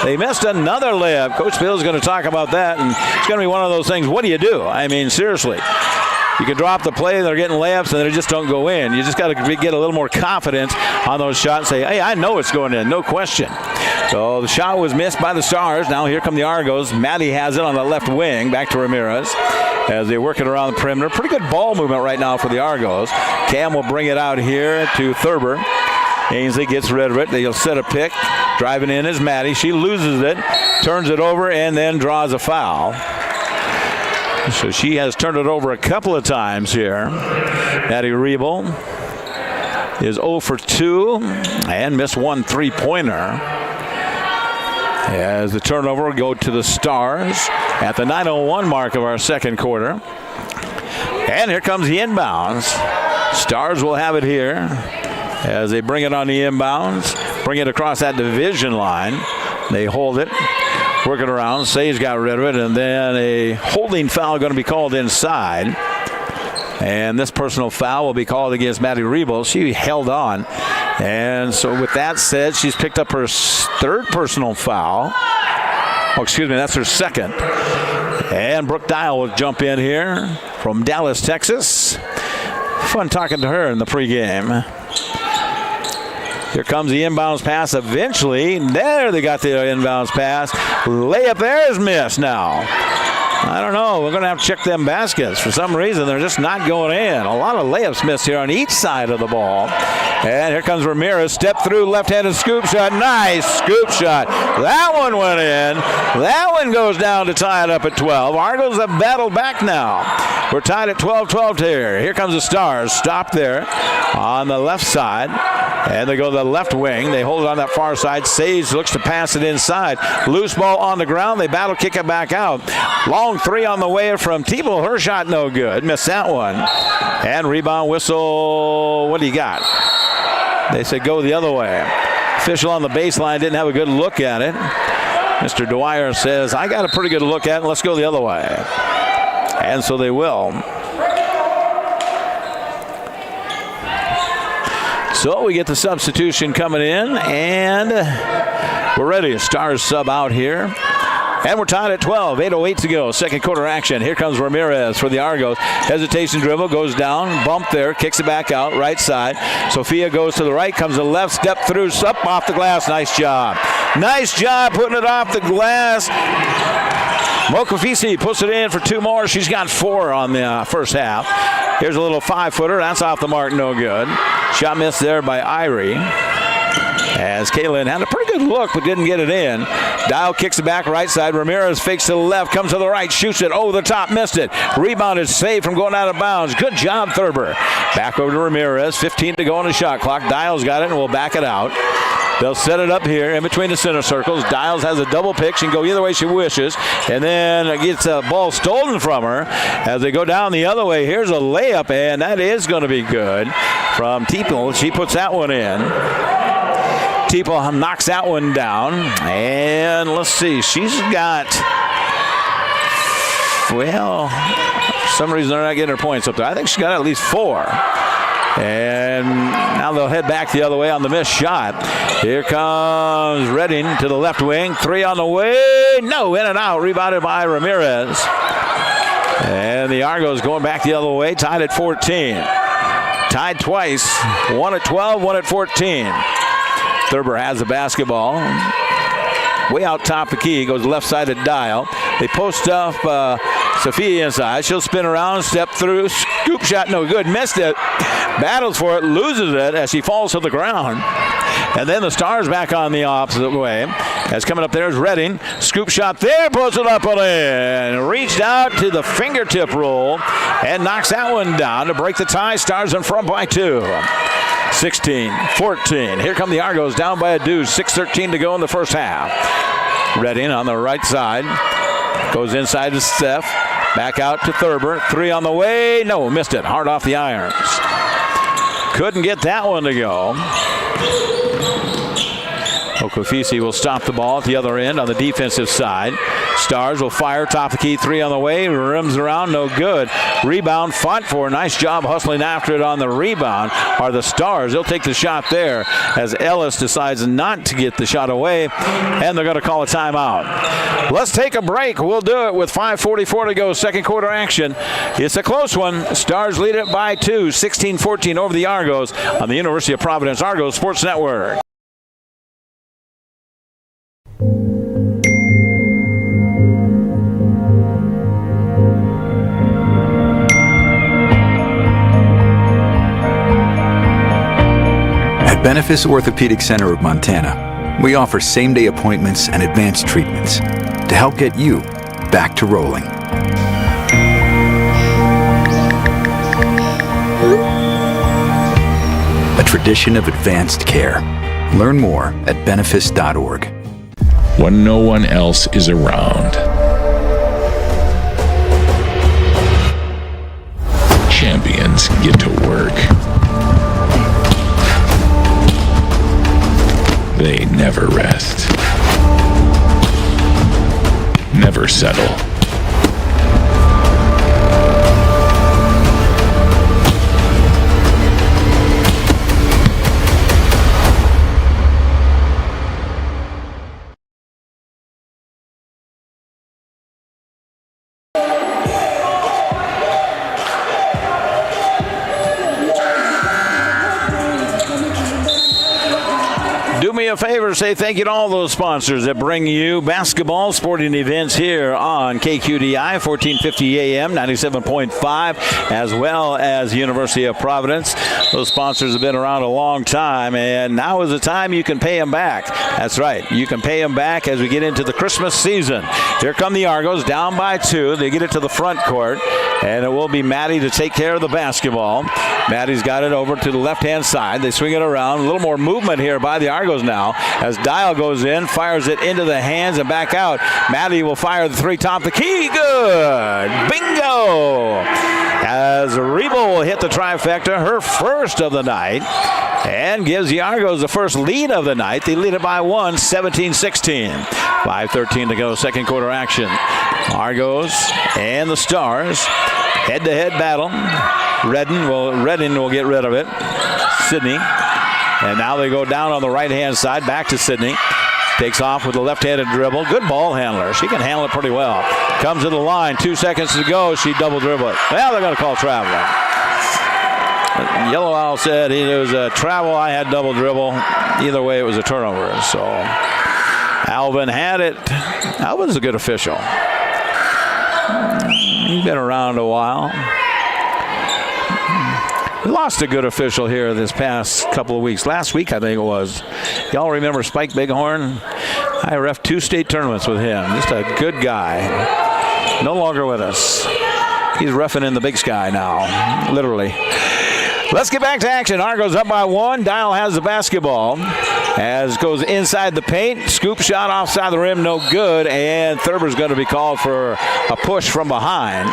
Speaker 1: They missed another layup. Coach Bill's going to talk about that, and it's going to be one of those things. What do you do? I mean, seriously. You can drop the play, they're getting layups, and they just don't go in. You just got to get a little more confidence on those shots and say, hey, I know it's going in, no question. So the shot was missed by the Stars. Now here come the Argos. Maddie has it on the left wing, back to Ramirez as they work it around the perimeter. Pretty good ball movement right now for the Argos. Cam will bring it out here to Thurber. Ainsley gets rid of it. They'll set a pick. Driving in is Maddie. She loses it, turns it over, and then draws a foul. So she has turned it over a couple of times here. Maddie Riebel is 0 for 2 and missed one three-pointer. As the turnover will go to the Stars at the 9:01 mark of our second quarter. And here comes the inbounds. Stars will have it here as they bring it on the inbounds, bring it across that division line. They hold it. Working around, Say's got rid of it, and then a holding foul going to be called inside. And this personal foul will be called against Maddie Riebel. She held on. And so with that said, she's picked up her third personal foul. Oh, excuse me, that's her second. And Brooke Dial will jump in here from Dallas, Texas. Fun talking to her in the pregame. Here comes the inbounds pass eventually. There they got the inbounds pass. Layup there is missed now. I don't know. We're going to have to check them baskets. For some reason, they're just not going in. A lot of layups missed here on each side of the ball. And here comes Ramirez. Step through, left-handed scoop shot. Nice scoop shot. That one went in. That one goes down to tie it up at 12. Argos have battled back now. We're tied at 12-12 here. Here comes the Stars. Stop there on the left side. And they go to the left wing. They hold it on that far side. Sage looks to pass it inside. Loose ball on the ground. They battle, kick it back out. Long three on the way from Teeble. Her shot no good. Missed that one. And rebound whistle. What do you got? They said go the other way. Official on the baseline didn't have a good look at it. Mr. Dwyer says, I got a pretty good look at it. Let's go the other way. And so they will. So we get the substitution coming in, and we're ready. Stars sub out here. And we're tied at 12, 8:08 to go. Second quarter action. Here comes Ramirez for the Argos. Hesitation dribble, goes down, bump there, kicks it back out, right side. Sophia goes to the right, comes to the left, step through, up off the glass. Nice job. Nice job putting it off the glass. Mokafisi puts it in for two more. She's got 4 on the first half. Here's a little 5-footer. That's off the mark, no good. Shot missed there by Irie. As Kaylin had a pretty good look, but didn't get it in. Dial kicks it back right side. Ramirez fakes to the left, comes to the right, shoots it over the top, missed it. Rebounded, saved from going out of bounds. Good job, Thurber. Back over to Ramirez. 15 to go on the shot clock. Dial's got it, and we'll back it out. They'll set it up here in between the center circles. Dials has a double pick. She can go either way she wishes. And then gets a ball stolen from her as they go down the other way. Here's a layup, and that is going to be good from Teeple. She puts that one in. Teeple knocks that one down. And let's see. She's got, well, for some reason they're not getting her points up there. I think she's got at least 4. And now they'll head back the other way on the missed shot. Here comes Redding to the left wing. 3 on the way. No, in and out. Rebounded by Ramirez. And the Argos going back the other way. Tied at 14. Tied twice. 1 at 12, 1 at 14. Thurber has the basketball. Way out top the key. Goes left-sided Dial. They post up Sophia inside. She'll spin around, step through. Scoop shot, no good. Missed it. Battles for it, loses it as she falls to the ground. And then the Stars back on the opposite way. As coming up there is Redding. Scoop shot there, puts it up and in. Reached out to the fingertip roll and knocks that one down to break the tie. Stars in front by 2. 16-14. Here come the Argos down by a deuce. 6:13 to go in the first half. Redding on the right side. Goes inside to Steph. Back out to Thurber. 3 on the way. No, missed it. Hard off the irons. Couldn't get that one to go. Okafisi will stop the ball at the other end on the defensive side. Stars will fire, top of the key, three on the way, rims around, no good. Rebound fought for, nice job hustling after it on the rebound are the Stars. They'll take the shot there as Ellis decides not to get the shot away, and they're going to call a timeout. Let's take a break. We'll do it with 5:44 to go, second quarter action. It's a close one. Stars lead it by 2, 16-14 over the Argos on the University of Providence Argos Sports Network.
Speaker 10: At Benefice Orthopedic Center of Montana, we offer same-day appointments and advanced treatments to help get you back to rolling. A tradition of advanced care. Learn more at benefice.org.
Speaker 11: When no one else is around, champions get to work. They never rest, never settle.
Speaker 1: Do me a favor, say thank you to all those sponsors that bring you basketball sporting events here on KQDI 1450 AM 97.5, as well as University of Providence. Those sponsors have been around a long time, and now is the time you can pay them back. That's right, you can pay them back as we get into the Christmas season. Here come the Argos, down by 2. They get it to the front court, and it will be Maddie to take care of the basketball. Maddie's got it over to the left-hand side. They swing it around. A little more movement here by the Argos now as Dial goes in, fires it into the hands and back out. Maddie will fire the three, top the key. Good. Bingo. As Rebo will hit the trifecta, her first of the night, and gives the Argos the first lead of the night. They lead it by 1, 17-16. 5:13 to go, second quarter action. Argos and the Stars, head-to-head battle. Redden will get rid of it. Sydney. And now they go down on the right-hand side, back to Sydney. Takes off with a left-handed dribble. Good ball handler. She can handle it pretty well. Comes to the line, 2 seconds to go. She double dribble it. Well, they're going to call traveling. Yellow Owl said it was a travel. I had double dribble. Either way, it was a turnover. So Alvin had it. Alvin's a good official. He's been around a while. We lost a good official here this past couple of weeks. Last week, I think it was. Y'all remember Spike Bighorn? I reffed 2 state tournaments with him. Just a good guy. No longer with us. He's reffing in the Big Sky now, literally. Let's get back to action. Argos up by 1. Dial has the basketball. As goes inside the paint. Scoop shot offside the rim, no good. And Thurber's going to be called for a push from behind.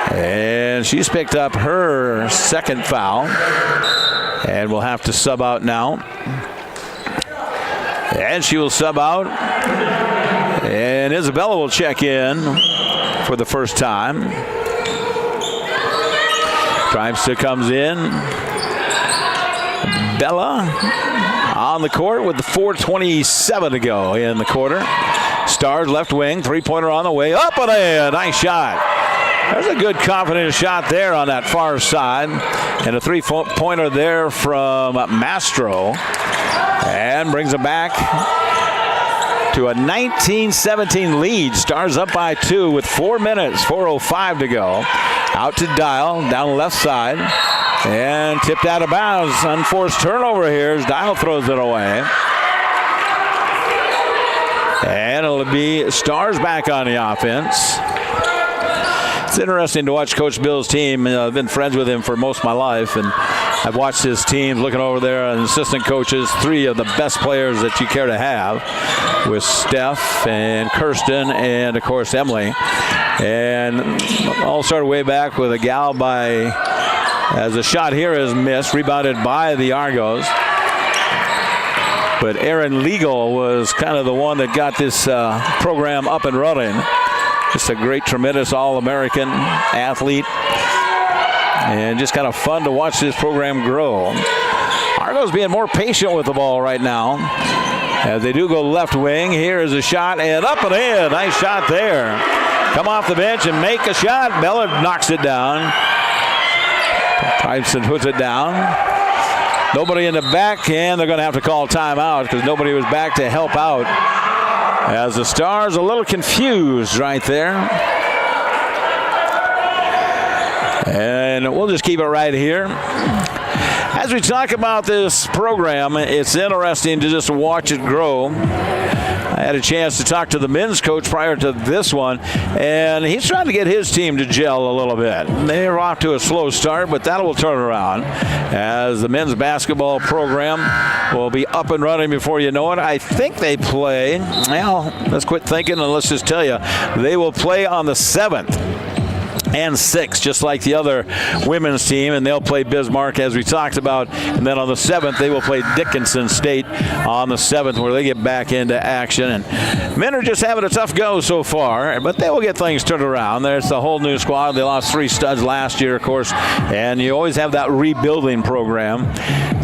Speaker 1: And she's picked up her second foul. And will have to sub out now. And she will sub out. And Isabella will check in for the first time. Tripster comes in. Bella on the court with the 4:27 to go in the quarter. Stars left wing, three-pointer on the way. Up and in. Nice shot. There's a good confident shot there on that far side. And a three-pointer there from Mastro. And brings it back to a 19-17 lead. Stars up by 2 with 4 minutes, 4:05 to go. Out to Dial, down the left side. And tipped out of bounds. Unforced turnover here as Dial throws it away. And it'll be Stars back on the offense. It's interesting to watch Coach Bill's team. I've been friends with him for most of my life, and I've watched his team looking over there and assistant coaches, 3 of the best players that you care to have, with Steph and Kirsten and, of course, Emily. And all started way back with a gal as the shot here is missed, rebounded by the Argos. But Aaron Legal was kind of the one that got this program up and running. Just a great, tremendous All-American athlete. And just kind of fun to watch this program grow. Argo's being more patient with the ball right now. As they do go left wing, here is a shot and up and in. Nice shot there. Come off the bench and make a shot. Bella knocks it down. Tyson puts it down. Nobody in the back, and they're going to have to call timeout because nobody was back to help out. As the Stars a little confused right there. And we'll just keep it right here. As we talk about this program, it's interesting to just watch it grow. I had a chance to talk to the men's coach prior to this one, and he's trying to get his team to gel a little bit. They're off to a slow start, but that will turn around as the men's basketball program will be up and running before you know it. I think they play, well, let's quit thinking and let's just tell you, they will play on the 7th. And 6th, just like the other women's team, and they'll play Bismarck as we talked about. And then on the 7th, they will play Dickinson State on the 7th, where they get back into action. And men are just having a tough go so far, but they will get things turned around. There's the whole new squad. They lost 3 studs last year, of course, and you always have that rebuilding program.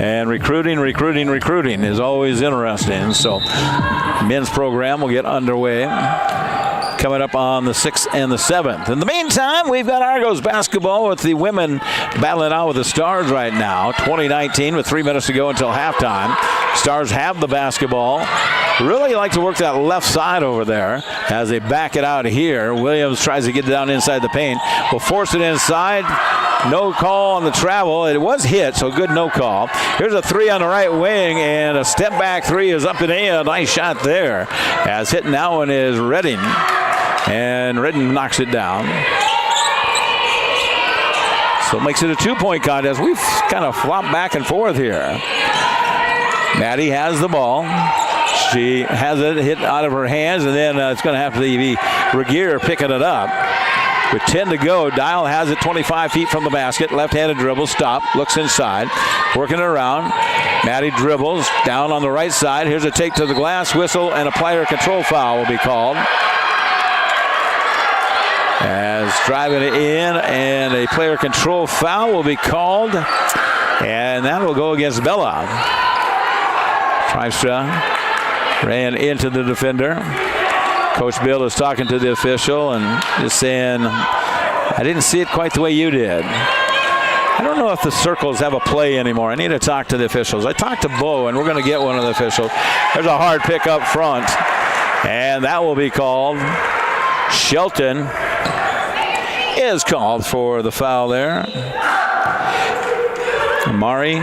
Speaker 1: And recruiting is always interesting. So men's program will get underway coming up on the 6th and the 7th. In the meantime, we've got Argos basketball with the women battling out with the Stars right now. 2019 with 3 minutes to go until halftime. Stars have the basketball. Really like to work that left side over there as they back it out here. Williams tries to get it down inside the paint. Will force it inside. No call on the travel. It was hit, so good no call. Here's a 3 on the right wing, and a step back 3 is up and in. Nice shot there. As hitting that one is Redding. And Redden knocks it down. So it makes it a 2-point contest. We've kind of flopped back and forth here. Maddie has the ball. She has it hit out of her hands, and then it's going to have to be Regier picking it up. With 10 to go, Dial has it 25 feet from the basket. Left-handed dribble, stop, looks inside, working it around. Maddie dribbles down on the right side. Here's a take to the glass, whistle, and a player control foul will be called. As driving it in, and a player control foul will be called, and that will go against Bella. Trimstra ran into the defender. Coach Bill is talking to the official and just saying, I didn't see it quite the way you did. I don't know if the circles have a play anymore. I need to talk to the officials. I talked to Bo, and we're going to get one of the officials. There's a hard pick up front, and that will be called. Shelton is called for the foul there. Amari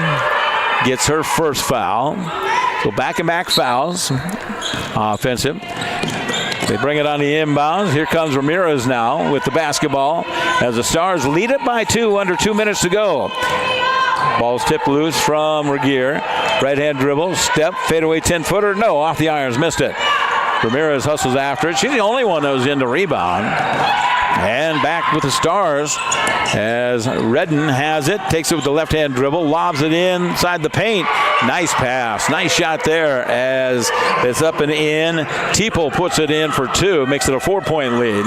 Speaker 1: gets her first foul. So back-and-back fouls, offensive. They bring it on the inbounds. Here comes Ramirez now with the basketball as the Stars lead it by 2 under 2 minutes to go. Ball's tipped loose from Regier. Right-hand dribble, step, fadeaway 10-footer. No, off the irons, missed it. Ramirez hustles after it. She's the only one that was in to rebound. And back with the Stars as Redden has it. Takes it with the left-hand dribble. Lobs it inside the paint. Nice pass. Nice shot there as it's up and in. Teeple puts it in for 2. Makes it a 4-point lead.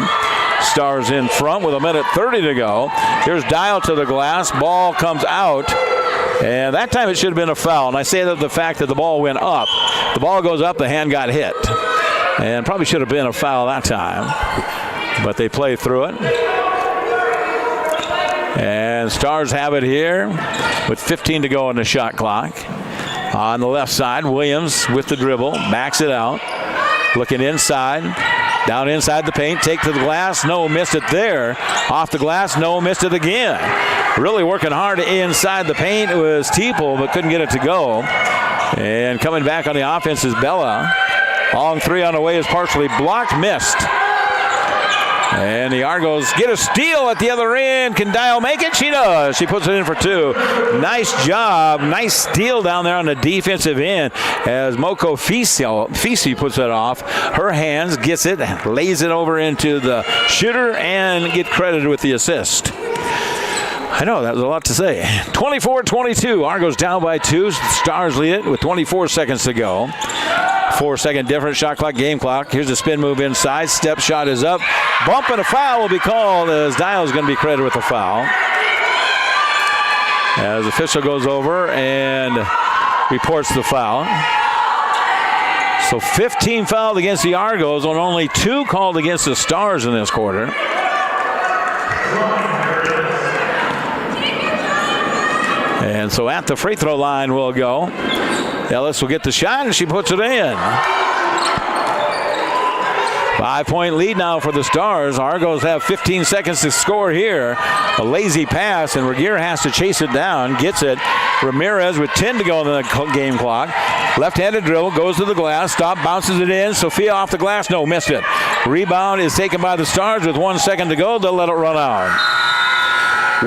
Speaker 1: Stars in front with 1:30 to go. Here's Dial to the glass. Ball comes out. And that time it should have been a foul. And I say that the fact that the ball went up. The ball goes up, the hand got hit. And probably should have been a foul that time. But they play through it. And Stars have it here with 15 to go on the shot clock. On the left side, Williams with the dribble, backs it out. Looking inside, down inside the paint, take to the glass. No, missed it there. Off the glass, no, missed it again. Really working hard inside the paint was Teeple, but couldn't get it to go. And coming back on the offense is Bella. Long 3 on the way is partially blocked, missed. And the Argos get a steal at the other end. Can Dial make it? She does. She puts it in for 2. Nice job. Nice steal down there on the defensive end as Moko Fisi puts it off. Her hands, gets it, lays it over into the shooter, and get credited with the assist. I know, that was a lot to say. 24-22. Argos down by 2. Stars lead it with 24 seconds to go. 4-second difference. Shot clock, game clock. Here's the spin move inside. Step shot is up. Bump and a foul will be called as Dial is going to be credited with a foul. As the official goes over and reports the foul. So 15 fouled against the Argos and only 2 called against the Stars in this quarter. And so at the free throw line we'll go. Ellis will get the shot and she puts it in. 5-point lead now for the Stars. Argos have 15 seconds to score here. A lazy pass, and Regier has to chase it down. Gets it. Ramirez with 10 to go on the game clock. Left-handed dribble, goes to the glass. Stop, bounces it in. Sophia off the glass. No, missed it. Rebound is taken by the Stars with 1 second to go. They'll let it run out.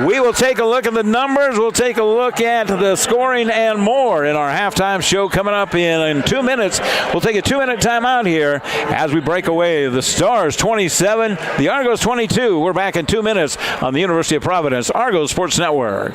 Speaker 1: We will take a look at the numbers. We'll take a look at the scoring and more in our halftime show coming up in 2 minutes. We'll take a 2-minute timeout here as we break away. The Stars 27, the Argos 22. We're back in 2 minutes on the University of Providence Argos Sports Network.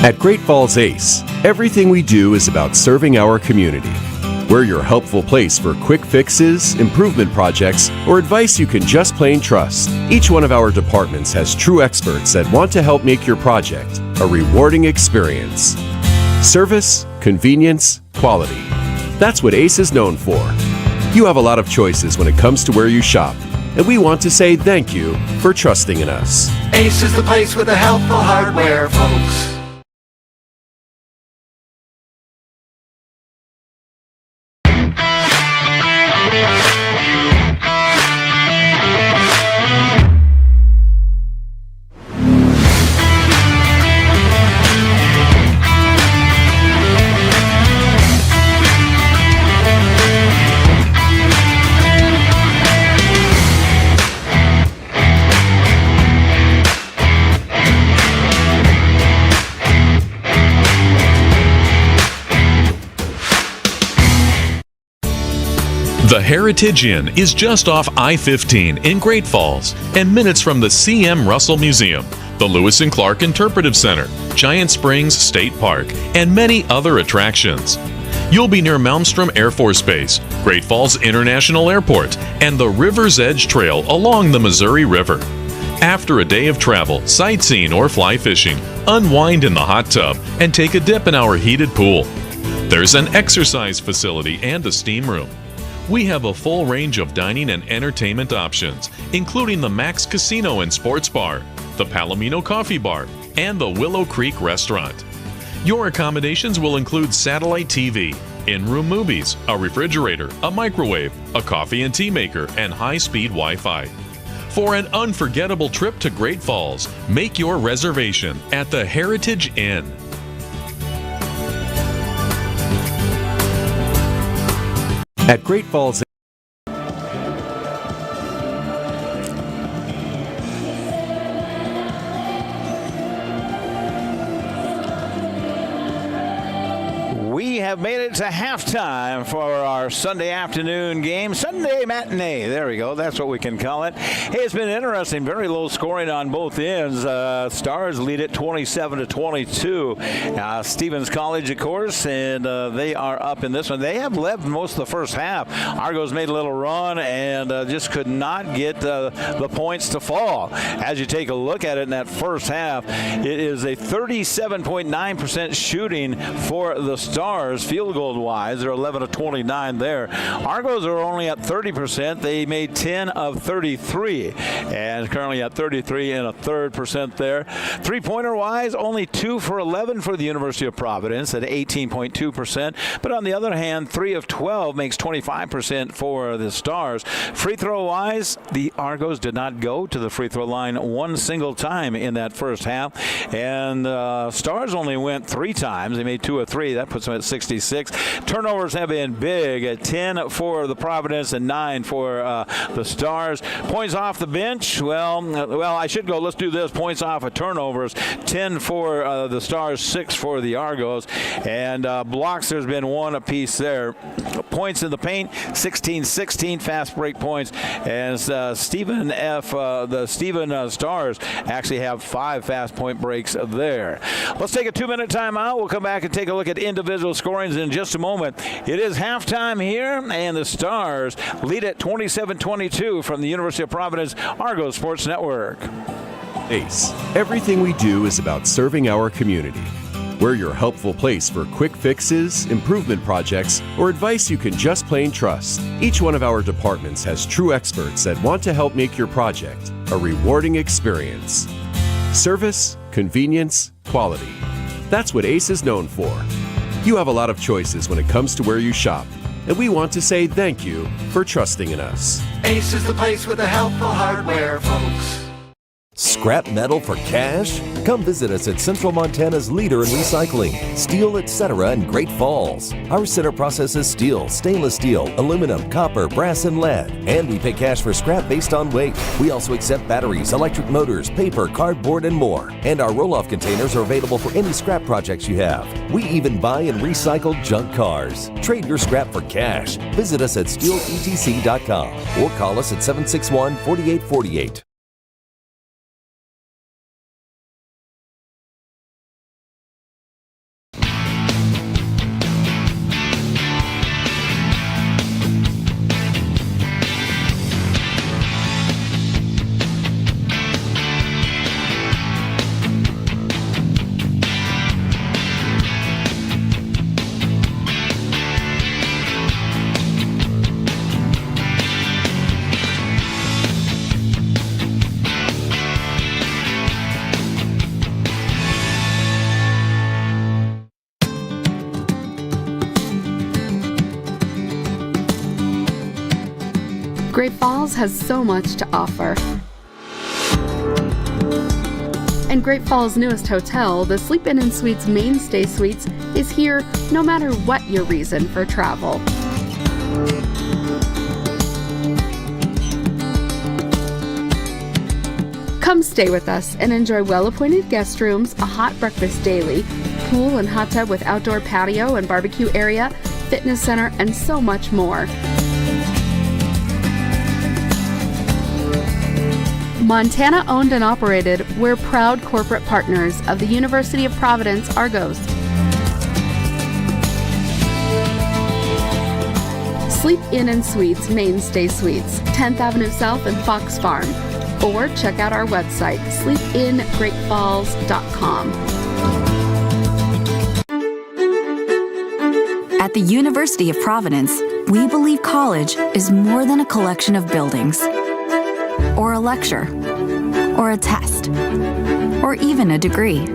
Speaker 12: At Great Falls Ace, everything we do is about serving our community. We're your helpful place for quick fixes, improvement projects, or advice you can just plain trust. Each one of our departments has true experts that want to help make your project a rewarding experience. Service, convenience, quality. That's what Ace is known for. You have a lot of choices when it comes to where you shop, and we want to say thank you for trusting in us.
Speaker 13: Ace is the place with the helpful hardware, folks.
Speaker 14: The Heritage Inn is just off I-15 in Great Falls and minutes from the C.M. Russell Museum, the Lewis and Clark Interpretive Center, Giant Springs State Park, and many other attractions. You'll be near Malmstrom Air Force Base, Great Falls International Airport, and the River's Edge Trail along the Missouri River. After a day of travel, sightseeing, or fly fishing, unwind in the hot tub and take a dip in our heated pool. There's an exercise facility and a steam room. We have a full range of dining and entertainment options, including the Max Casino and Sports Bar, the Palomino Coffee Bar, and the Willow Creek Restaurant. Your accommodations will include satellite TV, in-room movies, a refrigerator, a microwave, a coffee and tea maker, and high-speed Wi-Fi. For an unforgettable trip to Great Falls, make your reservation at the Heritage Inn.
Speaker 12: At Great Falls,
Speaker 1: we have made it to halftime for our Sunday afternoon game. Sunday matinee. There we go. That's what we can call it. Hey, it's been interesting. Very low scoring on both ends. Stars lead it 27-22. Stevens College, of course, and they are up in this one. They have led most of the first half. Argos made a little run and just could not get the points to fall. As you take a look at it in that first half, it is a 37.9% shooting for the Stars, field goal wise. They're 11 of 29 there. Argos are only at 30%. They made 10 of 33 and currently at 33 and a third percent there. Three-pointer wise, only 2 for 11 for the University of Providence at 18.2%. But on the other hand, 3 of 12 makes 25% for the Stars. Free throw wise, the Argos did not go to the free throw line one single time in that first half. And Stars only went 3 times. They made 2 of 3. That puts them at 66. Turnovers have been big at 10 for the Providence and 9 for the Stars. Points off the bench. Well, I should go. Let's do this. Points off of turnovers. 10 for the Stars, 6 for the Argos. And blocks, there's been 1 apiece there. Points in the paint, 16-16 fast break points. And the Stephen Stars actually have 5 fast point breaks there. Let's take a 2-minute timeout. We'll come back and take a look at individual scorings in just a moment. It is halftime here, and the Stars lead at 27-22 from the University of Providence Argos Sports Network.
Speaker 12: ACE. Everything we do is about serving our community. We're your helpful place for quick fixes, improvement projects, or advice you can just plain trust. Each one of our departments has true experts that want to help make your project a rewarding experience. Service, convenience, quality. That's what ACE is known for. You have a lot of choices when it comes to where you shop, and we want to say thank you for trusting in us.
Speaker 13: Ace is the place with the helpful hardware, folks.
Speaker 15: Scrap metal for cash? Come visit us at Central Montana's leader in recycling, steel, etc. in Great Falls. Our center processes steel, stainless steel, aluminum, copper, brass, and lead. And we pay cash for scrap based on weight. We also accept batteries, electric motors, paper, cardboard, and more. And our roll-off containers are available for any scrap projects you have. We even buy and recycle junk cars. Trade your scrap for cash. Visit us at steeletc.com or call us at 761-4848.
Speaker 3: Great Falls has so much to offer. And Great Falls' newest hotel, the Sleep Inn & Suites Mainstay Suites, is here no matter what your reason for travel. Come stay with us and enjoy well-appointed guest rooms, a hot breakfast daily, pool and hot tub with outdoor patio and barbecue area, fitness center, and so much more. Montana owned and operated, we're proud corporate partners of the University of Providence Argos. Sleep Inn & Suites Mainstay Suites, 10th Avenue South and Fox Farm. Or check out our website, sleepingreatfalls.com.
Speaker 5: At the University of Providence, we believe college is more than a collection of buildings, or a lecture, or a test, or even a degree.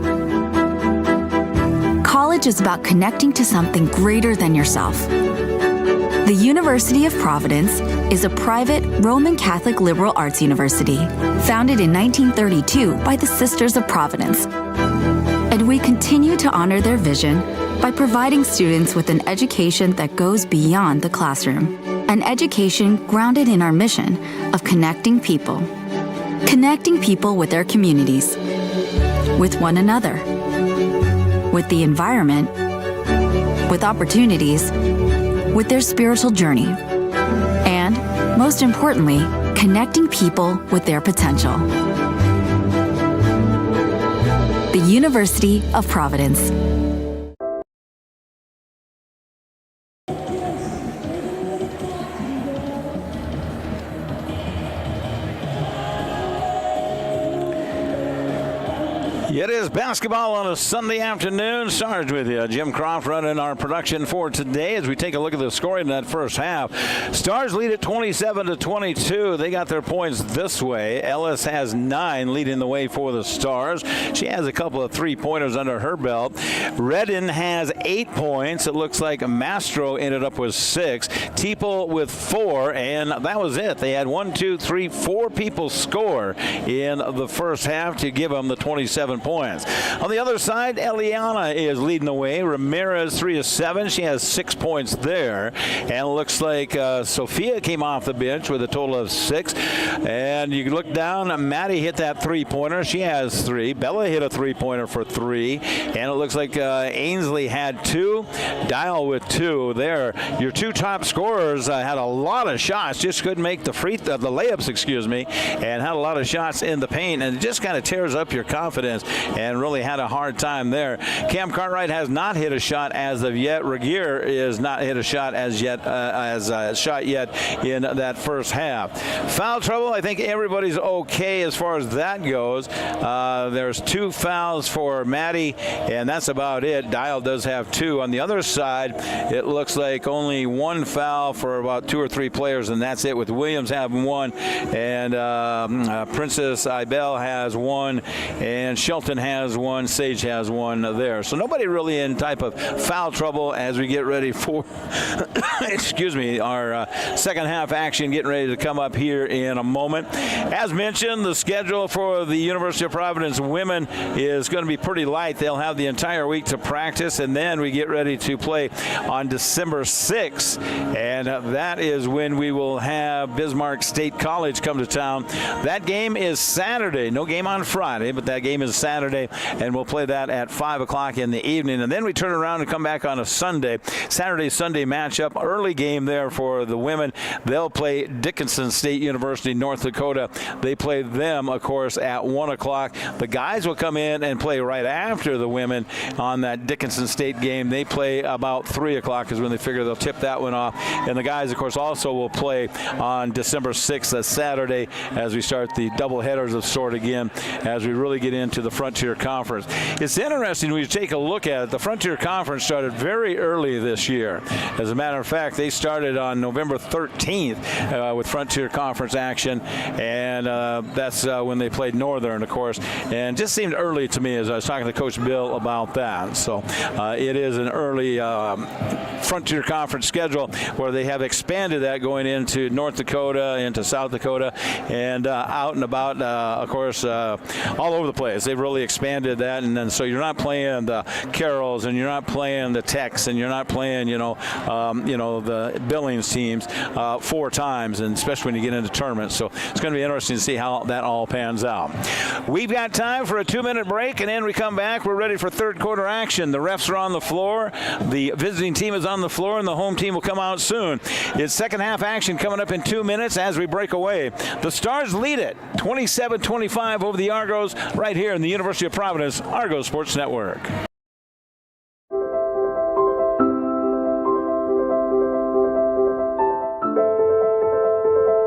Speaker 5: College is about connecting to something greater than yourself. The University of Providence is a private Roman Catholic liberal arts university founded in 1932 by the Sisters of Providence. And we continue to honor their vision by providing students with an education that goes beyond the classroom. An education grounded in our mission of connecting people with their communities, with one another, with the environment, with opportunities, with their spiritual journey, and, most importantly, connecting people with their potential. The University of Providence.
Speaker 1: It is basketball on a Sunday afternoon. Sarge with you. Jim Croft running our production for today as we take a look at the scoring in that first half. Stars lead at 27-22. They got their points this way. Ellis has 9 leading the way for the Stars. She has a couple of three-pointers under her belt. Redden has 8 points. It looks like Mastro ended up with 6. Teeple with 4, and that was it. They had 4 people score in the first half to give them the 27 points. On the other side, Eliana is leading the way. Ramirez 3 of 7. She has 6 points there. And it looks like Sophia came off the bench with a total of 6. And you can look down. Maddie hit that three-pointer. She has 3. Bella hit a three-pointer for 3. And it looks like Ainsley had 2. Dial with 2 there. Your 2 top scorers had a lot of shots. Just couldn't make the layups, and had a lot of shots in the paint. And it just kind of tears up your confidence. And really had a hard time there. Cam Cartwright has not hit a shot as of yet. Regier is not hit a shot as yet, in that first half. Foul trouble, I think everybody's okay as far as that goes. There's 2 fouls for Maddie, and that's about it. Dial does have 2. On the other side, it looks like only 1 foul for about 2 or 3 players, and that's it, with Williams having 1, and Princess Ibel has 1, and Shelton has 1, Sage has 1 there. So nobody really in type of foul trouble as we get ready for, our second half action getting ready to come up here in a moment. As mentioned, the schedule for the University of Providence women is going to be pretty light. They'll have the entire week to practice, and then we get ready to play on December 6th, and that is when we will have Bismarck State College come to town. That game is Saturday. No game on Friday, but that game is Saturday, and we'll play that at 5 o'clock in the evening. And then we turn around and come back on a Sunday. Saturday-Sunday matchup. Early game there for the women. They'll play Dickinson State University, North Dakota. They play them, of course, at 1 o'clock. The guys will come in and play right after the women on that Dickinson State game. They play about 3 o'clock is when they figure they'll tip that one off. And the guys, of course, also will play on December 6th, that's Saturday, as we start the double headers of sort again, as we really get into the Frontier Conference. It's interesting when you take a look at it. The Frontier Conference started very early this year. As a matter of fact, they started on November 13th with Frontier Conference action, and that's when they played Northern, of course, and just seemed early to me as I was talking to Coach Bill about that. So it is an early Frontier Conference schedule where they have expanded that going into North Dakota, into South Dakota, and out and about, of course, all over the place. They've really expanded that, and then so you're not playing the Carrolls, and you're not playing the Techs, and you're not playing, the Billings teams 4 times, and especially when you get into tournaments. So it's going to be interesting to see how that all pans out. We've got time for a 2-minute break, and then we come back. We're ready for third quarter action. The refs are on the floor. The visiting team is on the floor, and the home team will come out soon. It's second half action coming up in 2 minutes as we break away. The Stars lead it 27-25 over the Argos right here in the University of Providence Argos Sports Network.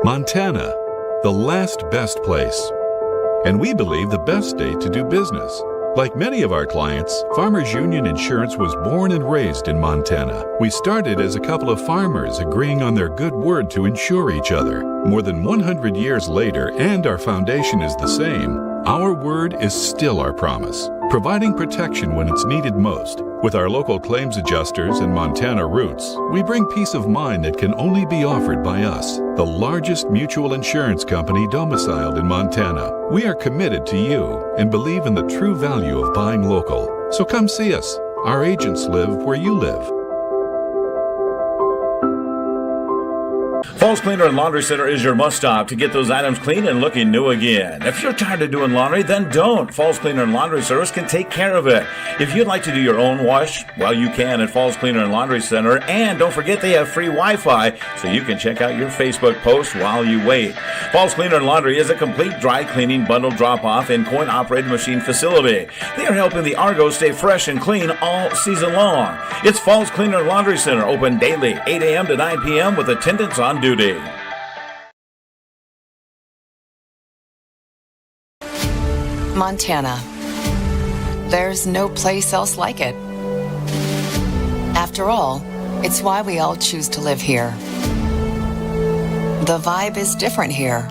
Speaker 7: Montana, the last best place. And we believe the best state to do business. Like many of our clients, Farmers Union Insurance was born and raised in Montana. We started as a couple of farmers agreeing on their good word to insure each other. More than 100 years later, and our foundation is the same, our word is still our promise, providing protection when it's needed most. With our local claims adjusters and Montana roots, we bring peace of mind that can only be offered by us, the largest mutual insurance company domiciled in Montana. We are committed to you and believe in the true value of buying local. So come see us. Our agents live where you live.
Speaker 8: Falls Cleaner and Laundry Center is your must-stop to get those items clean and looking new again. If you're tired of doing laundry, then don't. Falls Cleaner and Laundry Service can take care of it. If you'd like to do your own wash, well, you can at Falls Cleaner and Laundry Center. And don't forget they have free Wi-Fi, so you can check out your Facebook posts while you wait. Falls Cleaner and Laundry is a complete dry cleaning, bundle drop-off, and coin-operated machine facility. They are helping the Argos stay fresh and clean all season long. It's Falls Cleaner and Laundry Center, open daily, 8 a.m. to 9 p.m. with attendants on duty.
Speaker 9: Montana. There's no place else like it. After all, it's why we all choose to live here. The vibe is different here.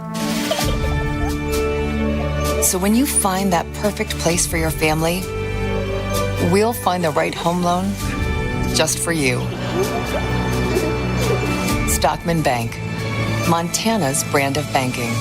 Speaker 9: So when you find that perfect place for your family, we'll find the right home loan just for you. Stockman Bank, Montana's brand of banking.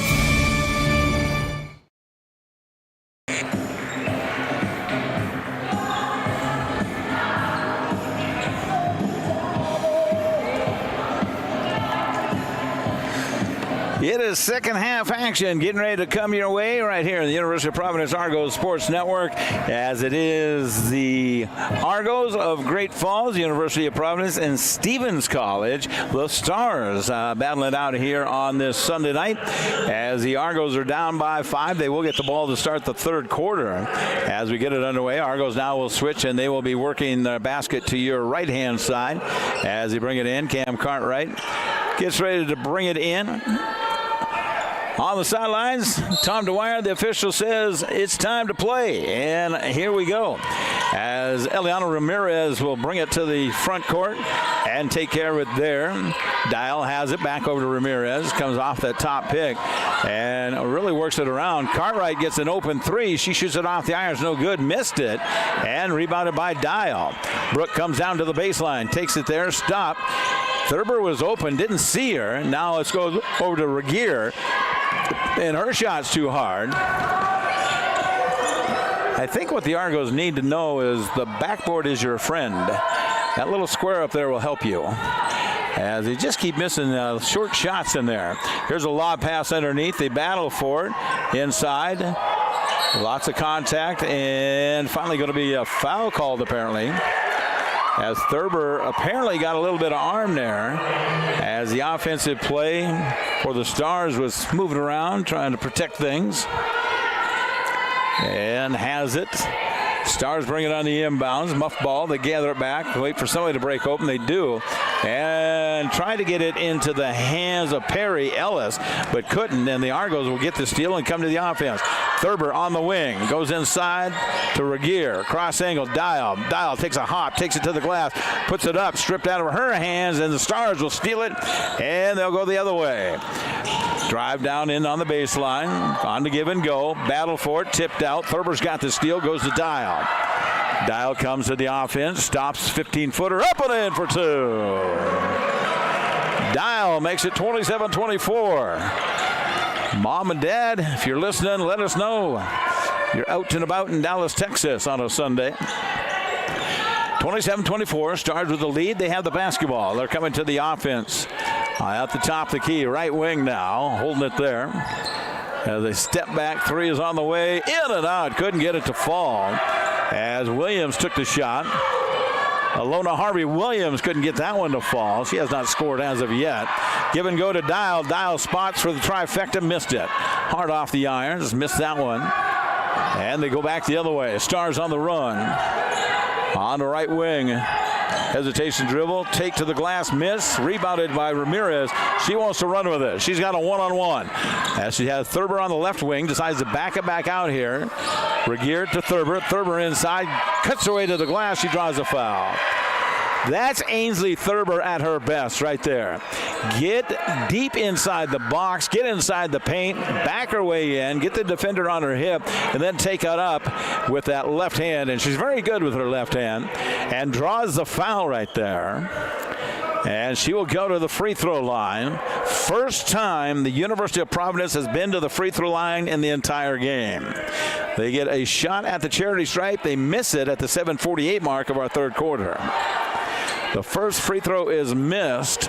Speaker 1: It is second half action getting ready to come your way right here in the University of Providence Argos Sports Network, as it is the Argos of Great Falls, University of Providence, and Stevens College. The Stars battling it out here on this Sunday night. As the Argos are down by 5, they will get the ball to start the third quarter. As we get it underway, Argos now will switch, and they will be working the basket to your right-hand side. As they bring it in, Cam Cartwright gets ready to bring it in. On the sidelines, Tom Dwyer, the official, says it's time to play. And here we go. As Eliana Ramirez will bring it to the front court and take care of it there. Dial has it back over to Ramirez. Comes off that top pick and really works it around. Cartwright gets an open three. She shoots it off the irons. No good. Missed it. And rebounded by Dial. Brooke comes down to the baseline. Takes it there. Stop. Thurber was open. Didn't see her. Now let's go over to Regier. And her shot's too hard. I think what the Argos need to know is the backboard is your friend. That little square up there will help you. As they just keep missing short shots in there. Here's a lob pass underneath. They battle for it inside. Lots of contact, and finally going to be a foul called apparently. As Thurber apparently got a little bit of arm there, as the offensive play for the Stars was moving around, trying to protect things. And has it. Stars bring it on the inbounds. Muff ball. They gather it back. Wait for somebody to break open. They do. And try to get it into the hands of Perry Ellis, but couldn't. And the Argos will get the steal and come to the offense. Thurber on the wing. Goes inside to Regier. Cross angle. Dial. Dial takes a hop. Takes it to the glass. Puts it up. Stripped out of her hands. And the Stars will steal it. And they'll go the other way. Drive down in on the baseline. On to give and go. Battle for it. Tipped out. Thurber's got the steal. Goes to Dial. Dial comes to the offense. Stops 15-footer. Up and in for two. Dial makes it 27-24. Mom and Dad, if you're listening, let us know. You're out and about in Dallas, Texas on a Sunday. 27-24. Stars with the lead. They have the basketball. They're coming to the offense. At the top of the key, right wing now, holding it there. As they step back, three is on the way, in and out, couldn't get it to fall. As Williams took the shot. Alona Harvey-Williams couldn't get that one to fall. She has not scored as of yet. Give and go to Dial. Dial spots for the trifecta, missed it. Hard off the irons, missed that one. And they go back the other way. Stars on the run. On the right wing. Hesitation dribble, take to the glass, miss, rebounded by Ramirez. She wants to run with it. She's got a one-on-one. As she has Thurber on the left wing, decides to back it back out here. Regier to Thurber. Thurber inside, cuts her way to the glass. She draws a foul. That's Ainsley Thurber at her best right there. Get deep inside the box, get inside the paint, back her way in, get the defender on her hip, and then take it up with that left hand. And she's very good with her left hand and draws the foul right there. And she will go to the free throw line. First time the University of Providence has been to the free throw line in the entire game. They get a shot at the charity stripe. They miss it at the 7:48 mark of our third quarter. The first free throw is missed.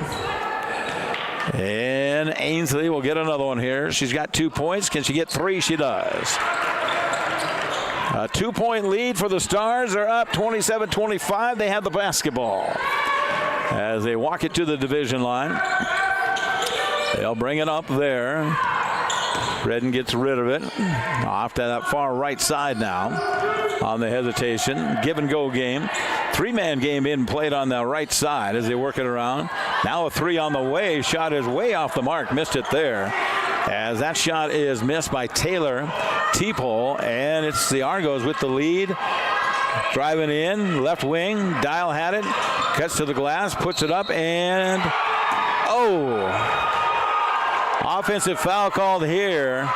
Speaker 1: And Ainsley will get another one here. She's got 2 points. Can she get 3? She does. A 2-point lead for the Stars. They're up 27-25. They have the basketball as they walk it to the division line. They'll bring it up there. Redden gets rid of it. Off to that far right side now on the hesitation. Give and go game. 3-man game being played on the right side as they work it around. Now a 3 on the way. Shot is way off the mark. Missed it there. As that shot is missed by Taylor Teepole, and it's the Argos with the lead. Driving in, left wing. Dial had it. Cuts to the glass, puts it up, and offensive foul called here.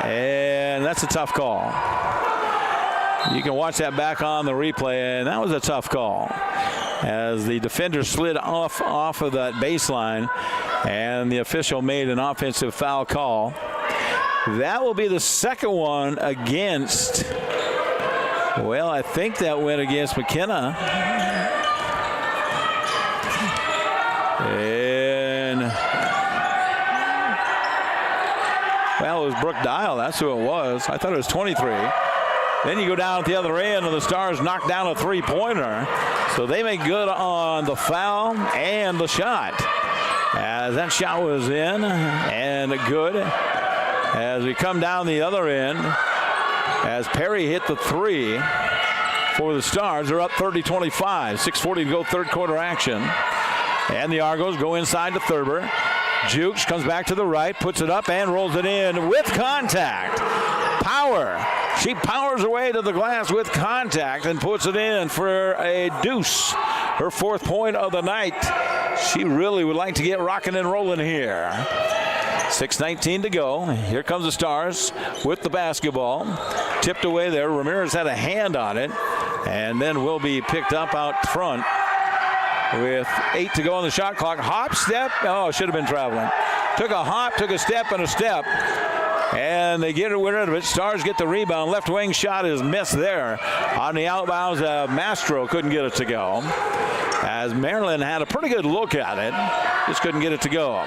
Speaker 1: And that's a tough call. You can watch that back on the replay, and that was a tough call. As the defender slid off of that baseline, and the official made an offensive foul call. That will be the second one against, well, I think that went against McKenna. And, well, it was Brooke Dial. That's who it was. I thought it was 23. Then you go down at the other end, and the Stars knock down a 3-pointer. So they make good on the foul and the shot. As that shot was in and good. As we come down the other end, as Perry hit the 3 for the Stars, they're up 30-25. 6:40 to go, third quarter action. And the Argos go inside to Thurber. Jukes comes back to the right, puts it up and rolls it in with contact. Power. She powers away to the glass with contact and puts it in for a deuce. Her 4th point of the night. She really would like to get rocking and rolling here. 6:19 to go. Here comes the Stars with the basketball. Tipped away there. Ramirez had a hand on it and then will be picked up out front with 8 to go on the shot clock. Hop, step. Oh, should have been traveling. Took a hop, took a step, and a step. And they get rid of it. Stars get the rebound. Left wing shot is missed there. On the outbounds, Mastro couldn't get it to go. As Maryland had a pretty good look at it. Just couldn't get it to go.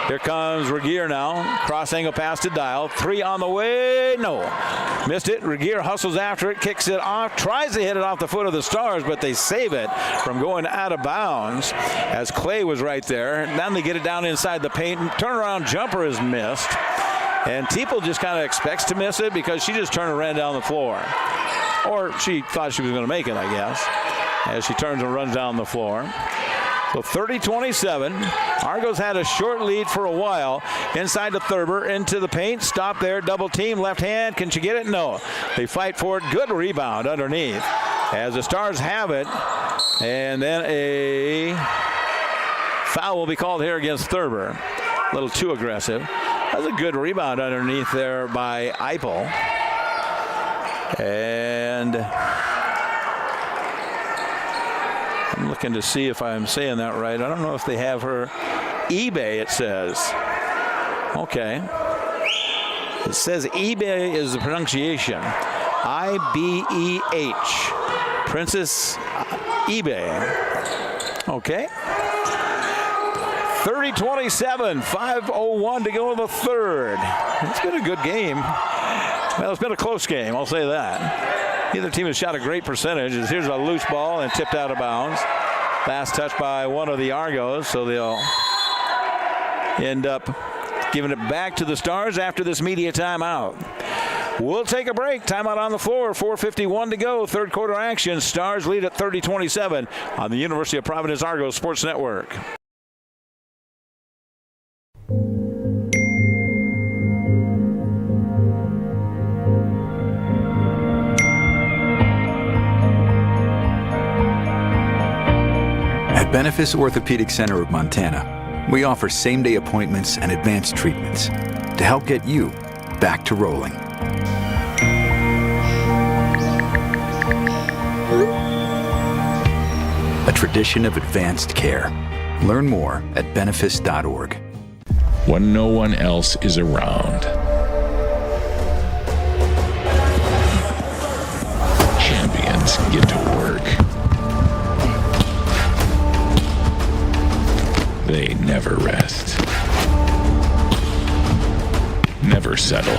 Speaker 1: Here comes Regier now. Cross angle pass to Dial. 3 on the way. No. Missed it. Regier hustles after it. Kicks it off. Tries to hit it off the foot of the Stars, but they save it from going out of bounds as Clay was right there. Then they get it down inside the paint. Turnaround jumper is missed. And Teepole just kind of expects to miss it because she just turned and ran down the floor. Or she thought she was going to make it, I guess, as she turns and runs down the floor. So 30-27. Argos had a short lead for a while. Inside to Thurber, into the paint. Stop there, double team, left hand. Can she get it? No. They fight for it. Good rebound underneath. As the Stars have it. And then a foul will be called here against Thurber. A little too aggressive. That was a good rebound underneath there by Eipel. And I'm looking to see if I'm saying that right. I don't know if they have her eBay, it says. Okay. It says eBay is the pronunciation. I-B-E-H. Princess eBay. Okay. 30-27, 5:01 to go in the third. It's been a good game. Well, it's been a close game, I'll say that. Neither team has shot a great percentage. Here's a loose ball and tipped out of bounds. Last touch by one of the Argos, so they'll end up giving it back to the Stars after this media timeout. We'll take a break. Timeout on the floor. 4:51 to go. Third quarter action. Stars lead at 30-27 on the University of Providence Argos Sports Network.
Speaker 10: At Benefice Orthopedic Center of Montana, we offer same-day appointments and advanced treatments to help get you back to rolling. A tradition of advanced care. Learn more at benefice.org.
Speaker 11: When no one else is around. Champions get to work. They never rest. never settle.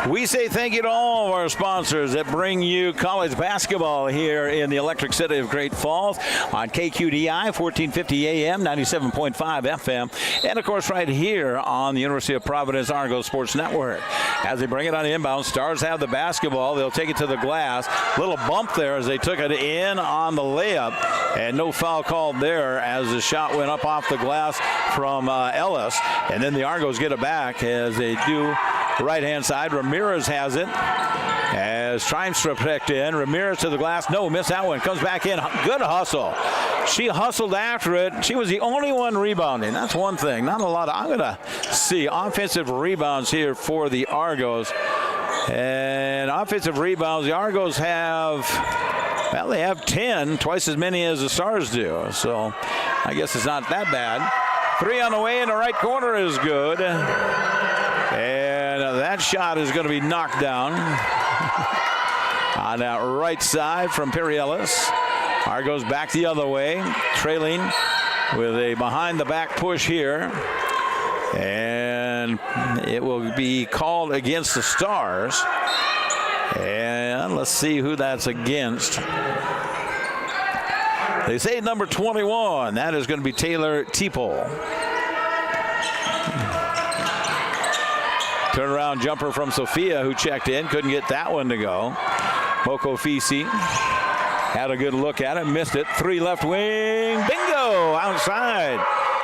Speaker 1: We say thank you to all of our sponsors that bring you college basketball here in the electric city of Great Falls on KQDI, 1450 AM, 97.5 FM, and of course right here on the University of Providence Argos Sports Network. As they bring it on inbound, Stars have the basketball. They'll take it to the glass. Little bump there as they took it in on the layup, and no foul called there as the shot went up off the glass from Ellis, and then the Argos get it back as they do. Right-hand side, Ramirez has it as trying to protect in. Ramirez to the glass. No, missed that one. Comes back in. Good hustle. She hustled after it. She was the only one rebounding. That's one thing. Not a lot. I'm going to see offensive rebounds here for the Argos. And offensive rebounds, the Argos have, well, they have 10, twice as many as the Stars do. So I guess it's not that bad. 3 on the way in the right corner is good. And that shot is going to be knocked down on that right side from Perry Ellis. Argos back the other way, trailing with a behind-the-back push here. And it will be called against the Stars. And let's see who that's against. They say number 21. That is going to be Taylor Teeple. Turnaround jumper from Sophia, who checked in. Couldn't get that one to go. Moko Fisi had a good look at it. Missed it. 3 left wing. Bingo! Outside.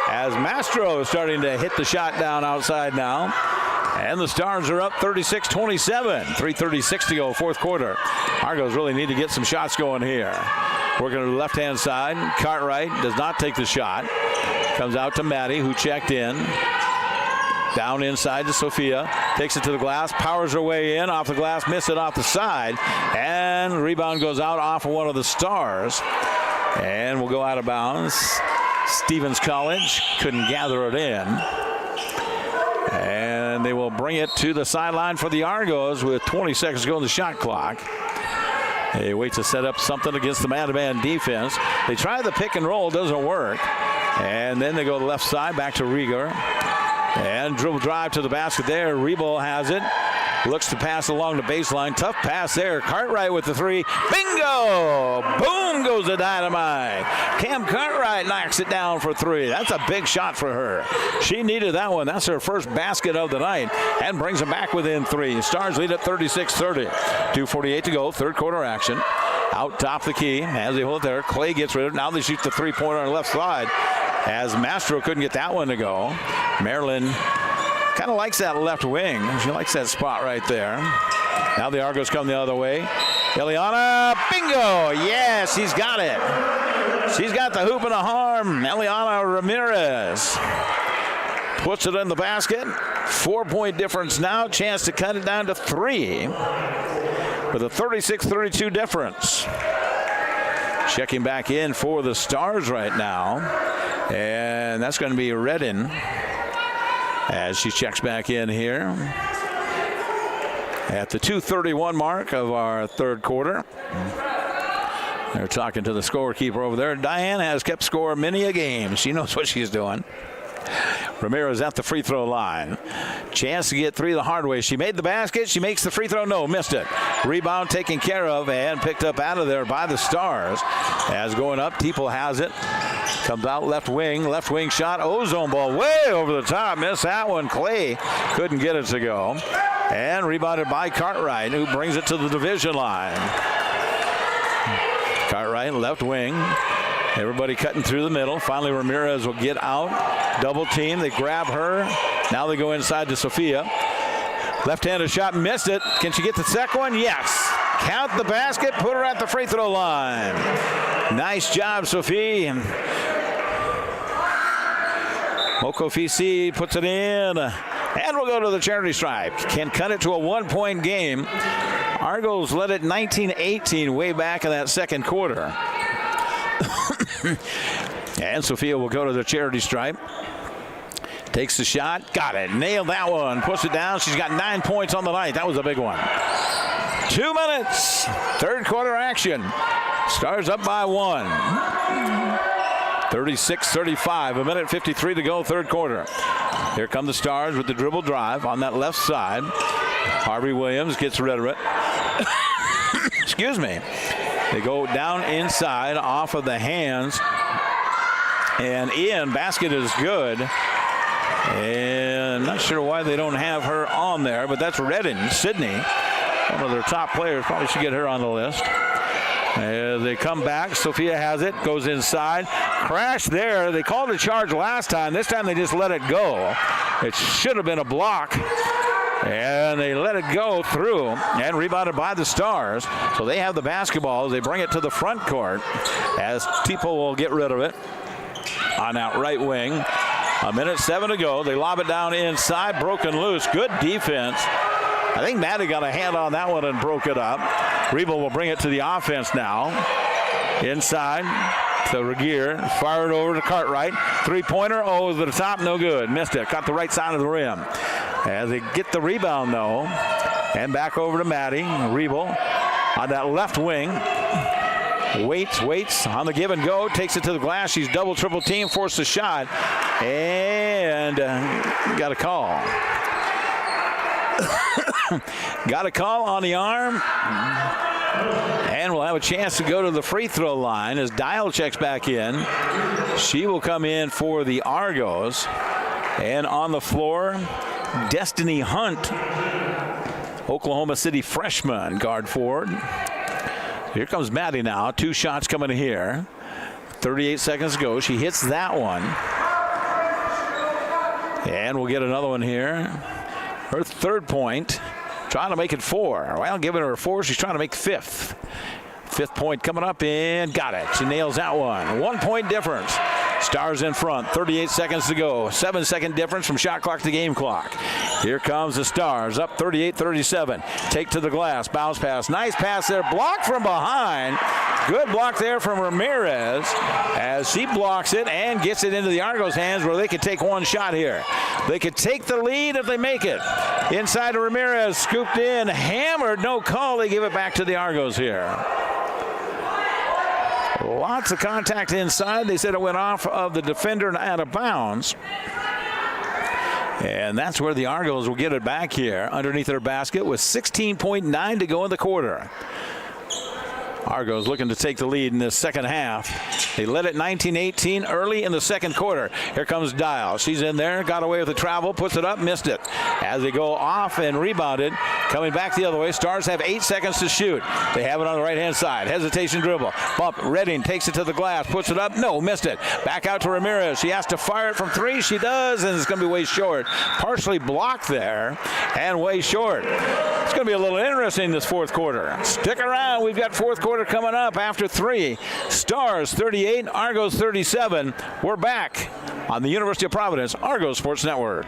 Speaker 1: As Mastro is starting to hit the shot down outside now. And the Stars are up 36-27. 3:36 to go, fourth quarter. Argos really need to get some shots going here. Working to the left-hand side. Cartwright does not take the shot. Comes out to Maddie, who checked in. Down inside to Sophia. Takes it to the glass. Powers her way in. Off the glass. Miss it off the side. And rebound goes out off of one of the Stars. And will go out of bounds. Stevens College couldn't gather it in. And they will bring it to the sideline for the Argos with 20 seconds to go on the shot clock. They wait to set up something against the man-to-man defense. They try the pick and roll. Doesn't work. And then they go to the left side. Back to Rieger. And dribble drive to the basket there. Rebo has it. Looks to pass along the baseline. Tough pass there. Cartwright with the 3. Bingo! Boom goes the dynamite. Cam Cartwright knocks it down for 3. That's a big shot for her. She needed that one. That's her first basket of the night and brings them back within 3. Stars lead at 36-30. 2:48 to go. Third quarter action. Out top the key as they hold it there. Clay gets rid of it. Now they shoot the 3-pointer on the left side as Mastro couldn't get that one to go. Maryland kind of likes that left wing. She likes that spot right there. Now the Argos come the other way. Eliana, bingo! Yes, she's got it. She's got the hoop and a harm. Eliana Ramirez puts it in the basket. 4-point difference now. Chance to cut it down to 3 with a 36-32 difference. Checking back in for the Stars right now. And that's going to be Redden as she checks back in here at the 2:31 mark of our third quarter. They're talking to the scorekeeper over there. Diane has kept score many a game. She knows what she's doing. Ramirez at the free throw line. Chance to get 3 the hard way. She made the basket. She makes the free throw. No, missed it. Rebound taken care of and picked up out of there by the Stars. As going up, Teeple has it. Comes out left wing shot. Ozone ball way over the top. Missed that one. Clay couldn't get it to go. And rebounded by Cartwright, who brings it to the division line. Cartwright, left wing. Everybody cutting through the middle. Finally, Ramirez will get out. Double team. They grab her. Now they go inside to Sophia. Left-handed shot. Missed it. Can she get the second one? Yes. Count the basket. Put her at the free throw line. Nice job, Sophie. Moko Fisi puts it in. And we'll go to the charity stripe. Can cut it to a 1-point game. Argos led it 19-18 way back in that second quarter. And Sophia will go to the charity stripe. Takes the shot. Got it. Nailed that one. Puts it down. She's got 9 points on the night. That was a big one. 2 minutes. Third quarter action. Stars up by 1. 36-35. A minute 53 to go, third quarter. Here come the Stars with the dribble drive on that left side. Harvey Williams gets rid of it. Excuse me. They go down inside off of the hands. And in. Basket is good. And not sure why they don't have her on there, but that's Redden, Sydney, one of their top players. Probably should get her on the list. As they come back, Sophia has it, goes inside. Crash there. They called a charge last time. This time they just let it go. It should have been a block. And they let it go through and rebounded by the Stars. So they have the basketball. They bring it to the front court as Tipo will get rid of it on that right wing. A minute 7 to go. They lob it down inside. Broken loose. Good defense. I think Maddie got a hand on that one and broke it up. Reba will bring it to the offense now. Inside to Regier. Fire it over to Cartwright. Three-pointer. Oh, to the top. No good. Missed it. Caught the right side of the rim. As they get the rebound, though. And back over to Maddie. Rebel on that left wing. Waits on the give and go, takes it to the glass. She's double, triple team, forced a shot, and got a call. Got a call on the arm, and we'll have a chance to go to the free throw line as Dial checks back in. She will come in for the Argos, and on the floor, Destiny Hunt, Oklahoma City freshman, guard forward. Here comes Maddie now. 2 shots coming here. 38 seconds to go. She hits that one. And we'll get another one here. Her third point. Trying to make it 4. Well, giving her a 4. She's trying to make 5th. 5th point coming up and got it. She nails that one. 1 point difference. Stars in front. 38 seconds to go. 7-second difference from shot clock to game clock. Here comes the Stars. Up 38-37. Take to the glass. Bounce pass. Nice pass there. Blocked from behind. Good block there from Ramirez as she blocks it and gets it into the Argos' hands where they could take one shot here. They could take the lead if they make it. Inside to Ramirez. Scooped in. Hammered. No call. They give it back to the Argos here. Lots of contact inside. They said it went off of the defender and out of bounds. And that's where the Argos will get it back here underneath their basket with 16.9 to go in the quarter. Argos looking to take the lead in this second half. They led it 19-18 early in the second quarter. Here comes Dial. She's in there, got away with the travel, puts it up, missed it. As they go off and rebounded, coming back the other way. Stars have 8 seconds to shoot. They have it on the right-hand side. Hesitation dribble. Bump. Redding takes it to the glass, puts it up. No, missed it. Back out to Ramirez. She has to fire it from 3. She does, and it's going to be way short. Partially blocked there and way short. It's going to be a little interesting this fourth quarter. Stick around. We've got fourth quarter coming up after 3. Stars 38, Argos 37. We're back on the University of Providence Argos Sports Network.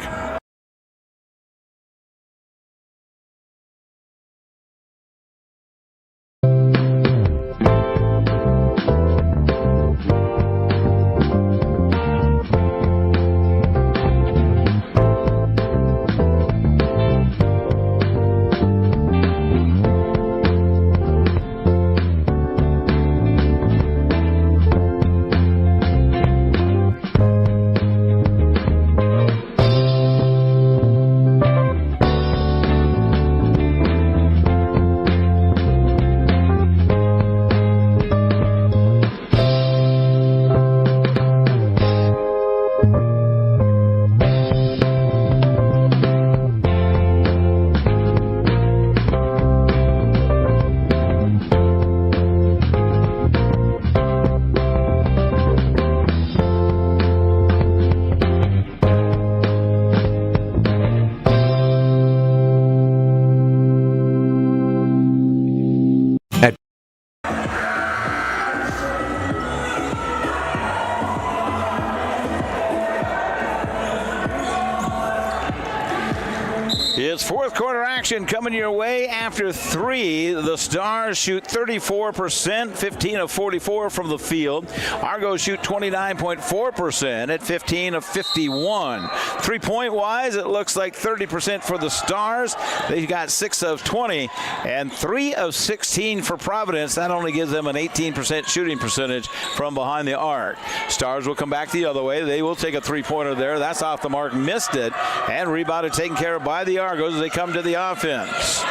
Speaker 1: It's fourth quarter action coming your way after 3. The Stars shoot 34%, 15 of 44 from the field. Argos shoot 29.4% at 15 of 51. 3-point wise, it looks like 30% for the Stars. They got 6 of 20 and 3 of 16 for Providence. That only gives them an 18% shooting percentage from behind the arc. Stars will come back the other way. They will take a 3-pointer there. That's off the mark. Missed it. And rebounded, taken care of by the Argos as they come to the offense.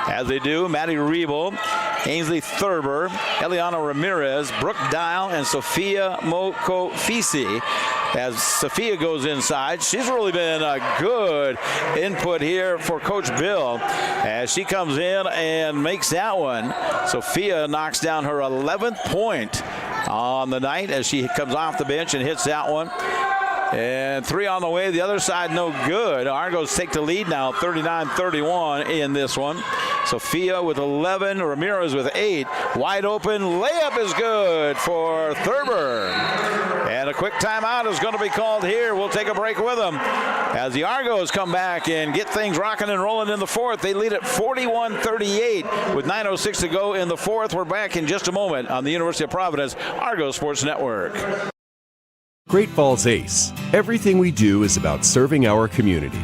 Speaker 1: As they do, Maddie Rebel, Ainsley Thurber, Eliana Ramirez, Brooke Dial, and Sophia Mokofisi. As Sophia goes inside, she's really been a good input here for Coach Bill as she comes in and makes that one. Sophia knocks down her 11th point on the night as she comes off the bench and hits that one. And 3 on the way. The other side, no good. Argos take the lead now, 39-31 in this one. Sophia with 11, Ramirez with 8. Wide open layup is good for Thurber. And a quick timeout is going to be called here. We'll take a break with them. As the Argos come back and get things rocking and rolling in the fourth, they lead at 41-38 with 9:06 to go in the fourth. We're back in just a moment on the University of Providence Argos Sports Network.
Speaker 12: Great Falls Ace. Everything we do is about serving our community.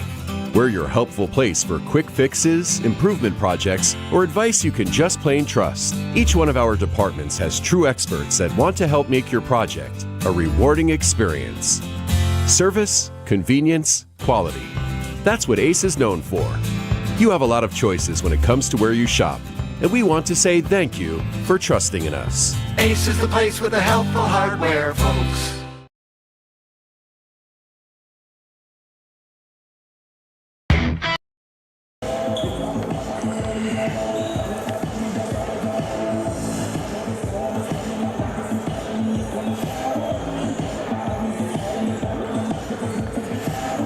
Speaker 12: We're your helpful place for quick fixes, improvement projects, or advice you can just plain trust. Each one of our departments has true experts that want to help make your project a rewarding experience. Service, convenience, quality. That's what Ace is known for. You have a lot of choices when it comes to where you shop, and we want to say thank you for trusting in us.
Speaker 13: Ace is the place with the helpful hardware, folks.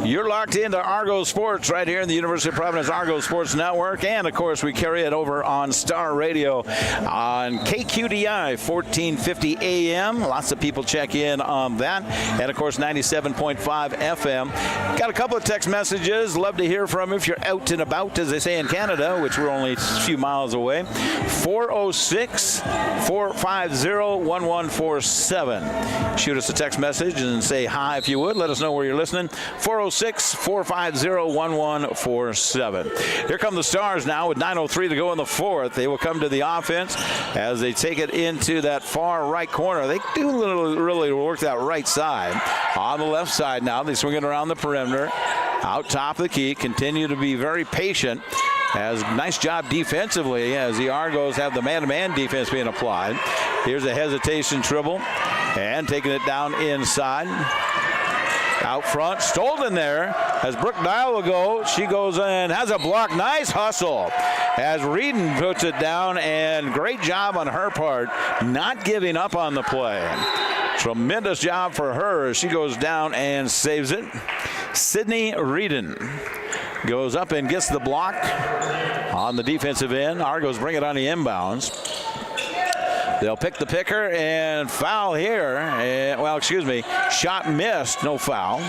Speaker 1: You're locked into Argos Sports right here in the University of Providence Argos Sports Network. And, of course, we carry it over on Star Radio on KQDI, 1450 AM. Lots of people check in on that. And, of course, 97.5 FM. Got a couple of text messages. Love to hear from you if you're out and about, as they say in Canada, which we're only a few miles away. 406-450-1147. Shoot us a text message and say hi if you would. Let us know where you're listening. 406-450-1147. Here come the Stars now with 9:03 to go in the fourth. They will come to the offense as they take it into that far right corner. They do really work that right side. On the left side now, they swing it around the perimeter. Out top of the key, continue to be very patient. As nice job defensively as the Argos have the man-to-man defense being applied. Here's a hesitation dribble and taking it down inside. Out front, Stolden there as Brooke Dial will go. She goes in, has a block. Nice hustle as Reedon puts it down, and great job on her part, not giving up on the play. Tremendous job for her as she goes down and saves it. Sydney Reedon goes up and gets the block on the defensive end. Argos bring it on the inbounds. They'll pick the picker and foul here. Shot missed, no foul.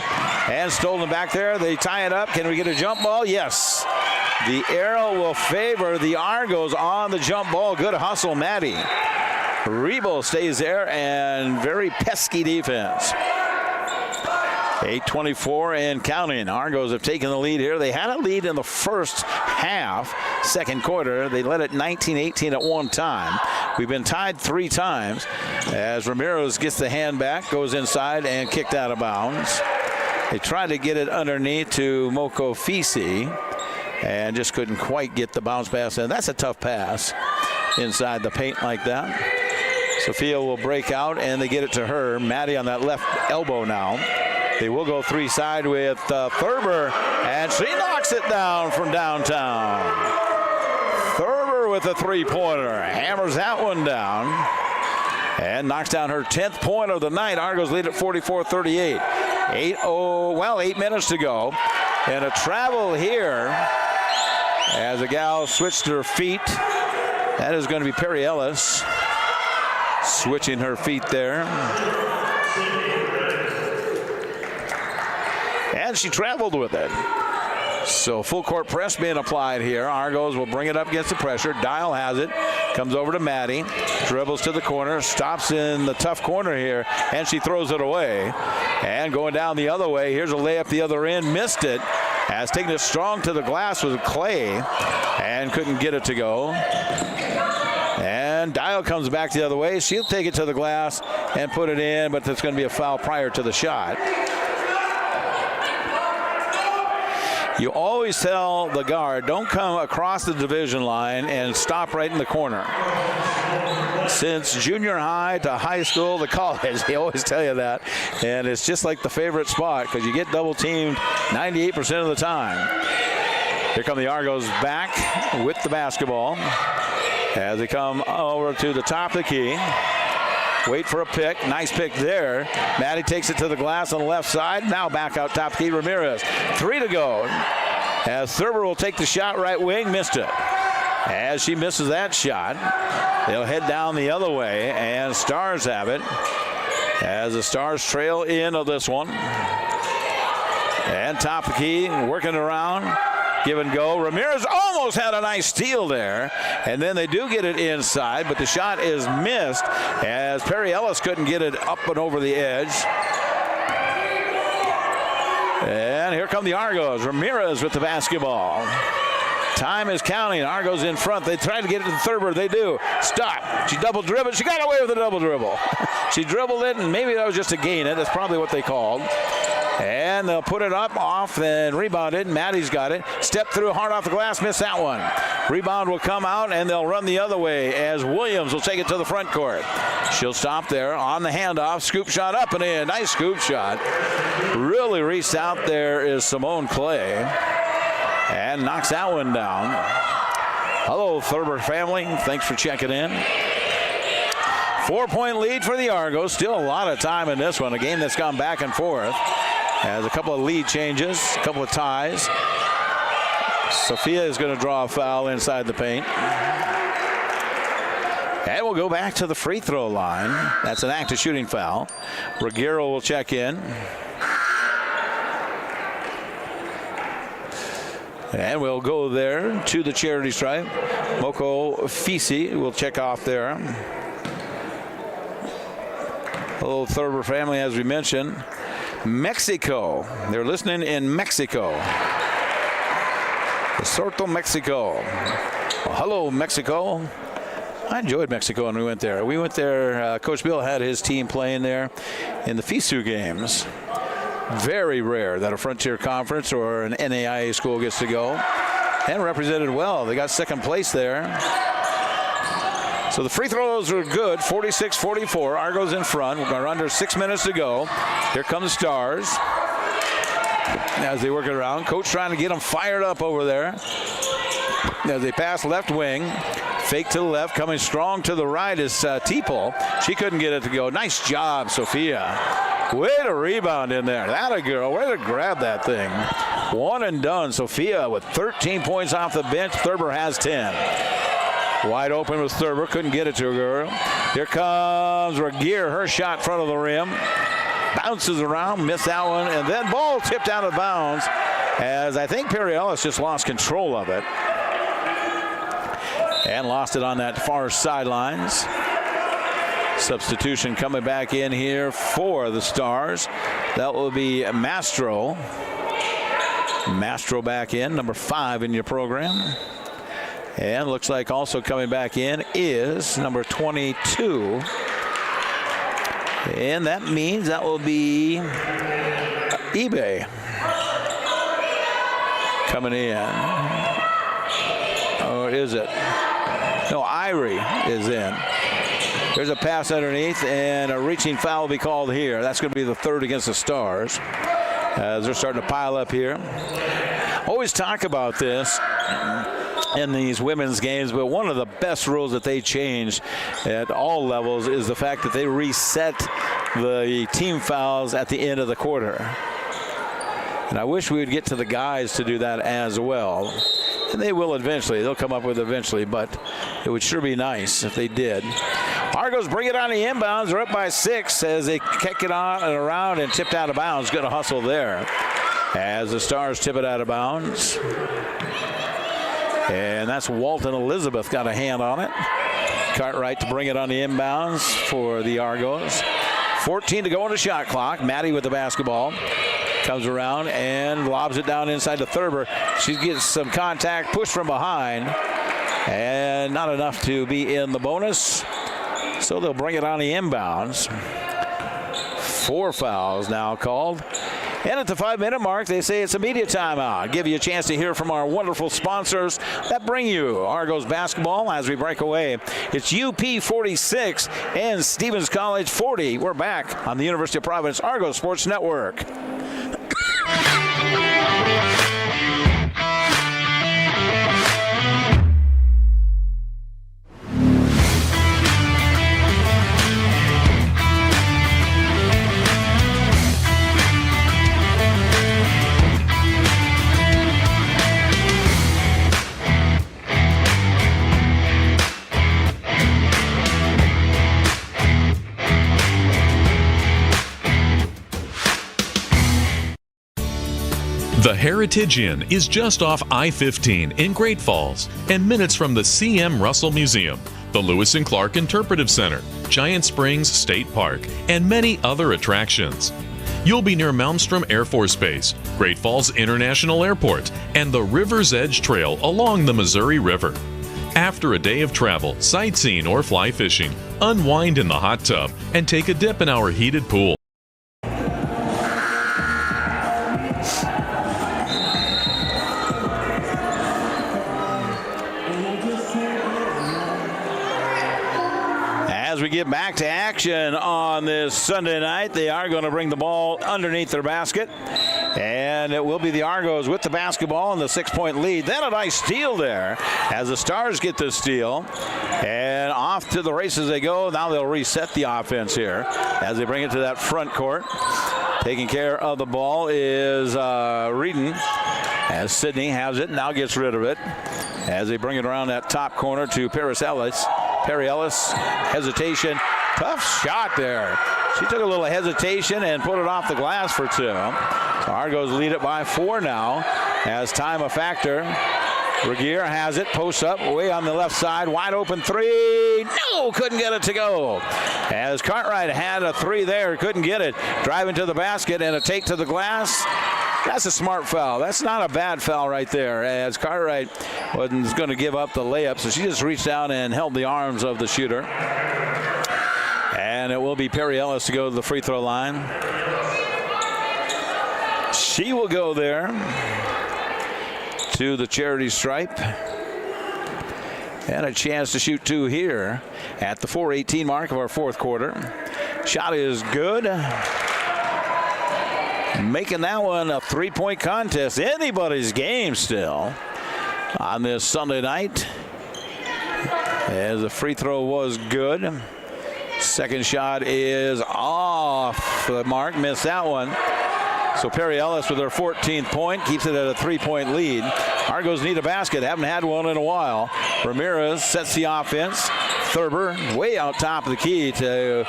Speaker 1: And Stolen back there. They tie it up. Can we get a jump ball? Yes. The arrow will favor the Argos on the jump ball. Good hustle, Maddie. Rebel stays there, and very pesky defense. 8:24 and counting. Argos have taken the lead here. They had a lead in the first half, second quarter. They led it 19-18 at one time. We've been tied 3 times as Ramirez gets the hand back, goes inside, and kicked out of bounds. They tried to get it underneath to Mokofisi and just couldn't quite get the bounce pass in. That's a tough pass inside the paint like that. Sophia will break out, and they get it to her. Maddie on that left elbow now. They will go 3 side with Thurber, and she knocks it down from downtown. Thurber with a 3-pointer, hammers that one down, and knocks down her 10th point of the night. Argos lead at 44-38. 8 minutes to go, and a travel here as a gal switched her feet. That is going to be Perry Ellis switching her feet there. And she traveled with it. So full court press being applied here. Argos will bring it up against the pressure. Dial has it. Comes over to Maddie. Dribbles to the corner. Stops in the tough corner here. And she throws it away. And going down the other way. Here's a layup the other end. Missed it. Has taken it strong to the glass with Clay. And couldn't get it to go. And Dial comes back the other way. She'll take it to the glass and put it in. But there's going to be a foul prior to the shot. You always tell the guard, don't come across the division line and stop right in the corner. Since junior high to high school to college, they always tell you that. And it's just like the favorite spot because you get double teamed 98% of the time. Here come the Argos back with the basketball as they come over to the top of the key. Wait for a pick. Nice pick there. Maddie takes it to the glass on the left side. Now back out top key. Ramirez. 3 to go. As Thurber will take the shot right wing. Missed it. As she misses that shot, they'll head down the other way. And Stars have it. As the Stars trail into this one. And top of key. Working around. Give and go. Ramirez almost had a nice steal there. And then they do get it inside, but the shot is missed as Perry Ellis couldn't get it up and over the edge. And here come the Argos. Ramirez with the basketball. Time is counting. Argos in front. They try to get it to Thurber. They do. Stop. She double dribbled. She got away with a double dribble. She dribbled it, and maybe that was just to gain it. That's probably what they called. And they'll put it up, off, and rebound it. Maddie's got it. Step through, hard off the glass, missed that one. Rebound will come out, and they'll run the other way as Williams will take it to the front court. She'll stop there on the handoff. Scoop shot up and in. Nice scoop shot. Really reached out there is Simone Clay. And knocks that one down. Hello, Thurber family. Thanks for checking in. 4-point lead for the Argos. Still a lot of time in this one. A game that's gone back and forth. Has a couple of lead changes, a couple of ties. Sophia is going to draw a foul inside the paint. And we'll go back to the free throw line. That's an active shooting foul. Ruggiero will check in. And we'll go there to the charity stripe. Moko Fisi will check off there. Hello, Thurber family, as we mentioned. Mexico. They're listening in Mexico. Sorto, Mexico. Well, hello, Mexico. I enjoyed Mexico when we went there. We went there. Coach Bill had his team playing there in the FISU games. Very rare that a Frontier Conference or an NAIA school gets to go. And represented well. They got second place there. So the free throws are good, 46-44. Argos in front. We're under 6 minutes to go. Here come the Stars as they work it around. Coach trying to get them fired up over there. As they pass left wing. Fake to the left, coming strong to the right is Teeple. She couldn't get it to go. Nice job, Sophia. Way to rebound in there. That a girl. Way to grab that thing. One and done. Sophia with 13 points off the bench. Thurber has 10. Wide open with Thurber. Couldn't get it to her. Here comes Regier. Her shot front of the rim. Bounces around. Missed that one. And then ball tipped out of bounds as I think Perry Ellis just lost control of it. And lost it on that far sidelines. Substitution coming back in here for the Stars. That will be Mastro. Mastro back in, number 5 in your program. And looks like also coming back in is number 22. And that means that will be eBay coming in. Or is it? No, Irie is in. There's a pass underneath, and a reaching foul will be called here. That's going to be the third against the Stars as they're starting to pile up here. Always talk about this in these women's games, but one of the best rules that they changed at all levels is the fact that they reset the team fouls at the end of the quarter. And I wish we would get to the guys to do that as well. And they will eventually. They'll come up with it eventually, but it would sure be nice if they did. Argos bring it on the inbounds. They're up by 6 as they kick it on and around and tipped out of bounds. Good hustle there. as the Stars tip it out of bounds. And that's Walton Elizabeth got a hand on it. Cartwright to bring it on the inbounds for the Argos. 14 to go on the shot clock. Maddie with the basketball. Comes around and lobs it down inside to Thurber. She gets some contact, push from behind, and not enough to be in the bonus. So they'll bring it on the inbounds. 4 fouls now called. And at the 5-minute mark, they say it's a media timeout. Give you a chance to hear from our wonderful sponsors that bring you Argos basketball as we break away. It's UP 46 and Stevens College 40. We're back on the University of Providence Argos Sports Network.
Speaker 14: The Heritage Inn is just off I-15 in Great Falls and minutes from the C.M. Russell Museum, the Lewis and Clark Interpretive Center, Giant Springs State Park, and many other attractions. You'll be near Malmstrom Air Force Base, Great Falls International Airport, and the River's Edge Trail along the Missouri River. After a day of travel, sightseeing, or fly fishing, unwind in the hot tub and take a dip in our heated pool.
Speaker 1: As we get back to action on this Sunday night, they are going to bring the ball underneath their basket. And it will be the Argos with the basketball and the 6-point lead. Then a nice steal there as the Stars get the steal. And off to the races they go. Now they'll reset the offense here as they bring it to that front court. Taking care of the ball is Reedon as Sydney has it, now gets rid of it. As they bring it around that top corner to Perry Ellis, hesitation, tough shot there. She took a little hesitation and put it off the glass for 2. So Argos lead it by 4 now as time a factor. Regier has it, posts up, way on the left side, wide open 3. No, couldn't get it to go. As Cartwright had a 3 there, couldn't get it. Driving to the basket and a take to the glass. That's a smart foul. That's not a bad foul right there, as Cartwright wasn't going to give up the layup, so she just reached down and held the arms of the shooter. And it will be Perry Ellis to go to the free throw line. She will go there to the charity stripe. And a chance to shoot 2 here at the 4:18 mark of our 4th quarter. Shot is good. Making that one a 3-point contest. Anybody's game still on this Sunday night. As the free throw was good. Second shot is off the mark. Missed that one. So Perry Ellis with her 14th point keeps it at a 3-point lead. Argos need a basket. Haven't had one in a while. Ramirez sets the offense. Thurber way out top of the key to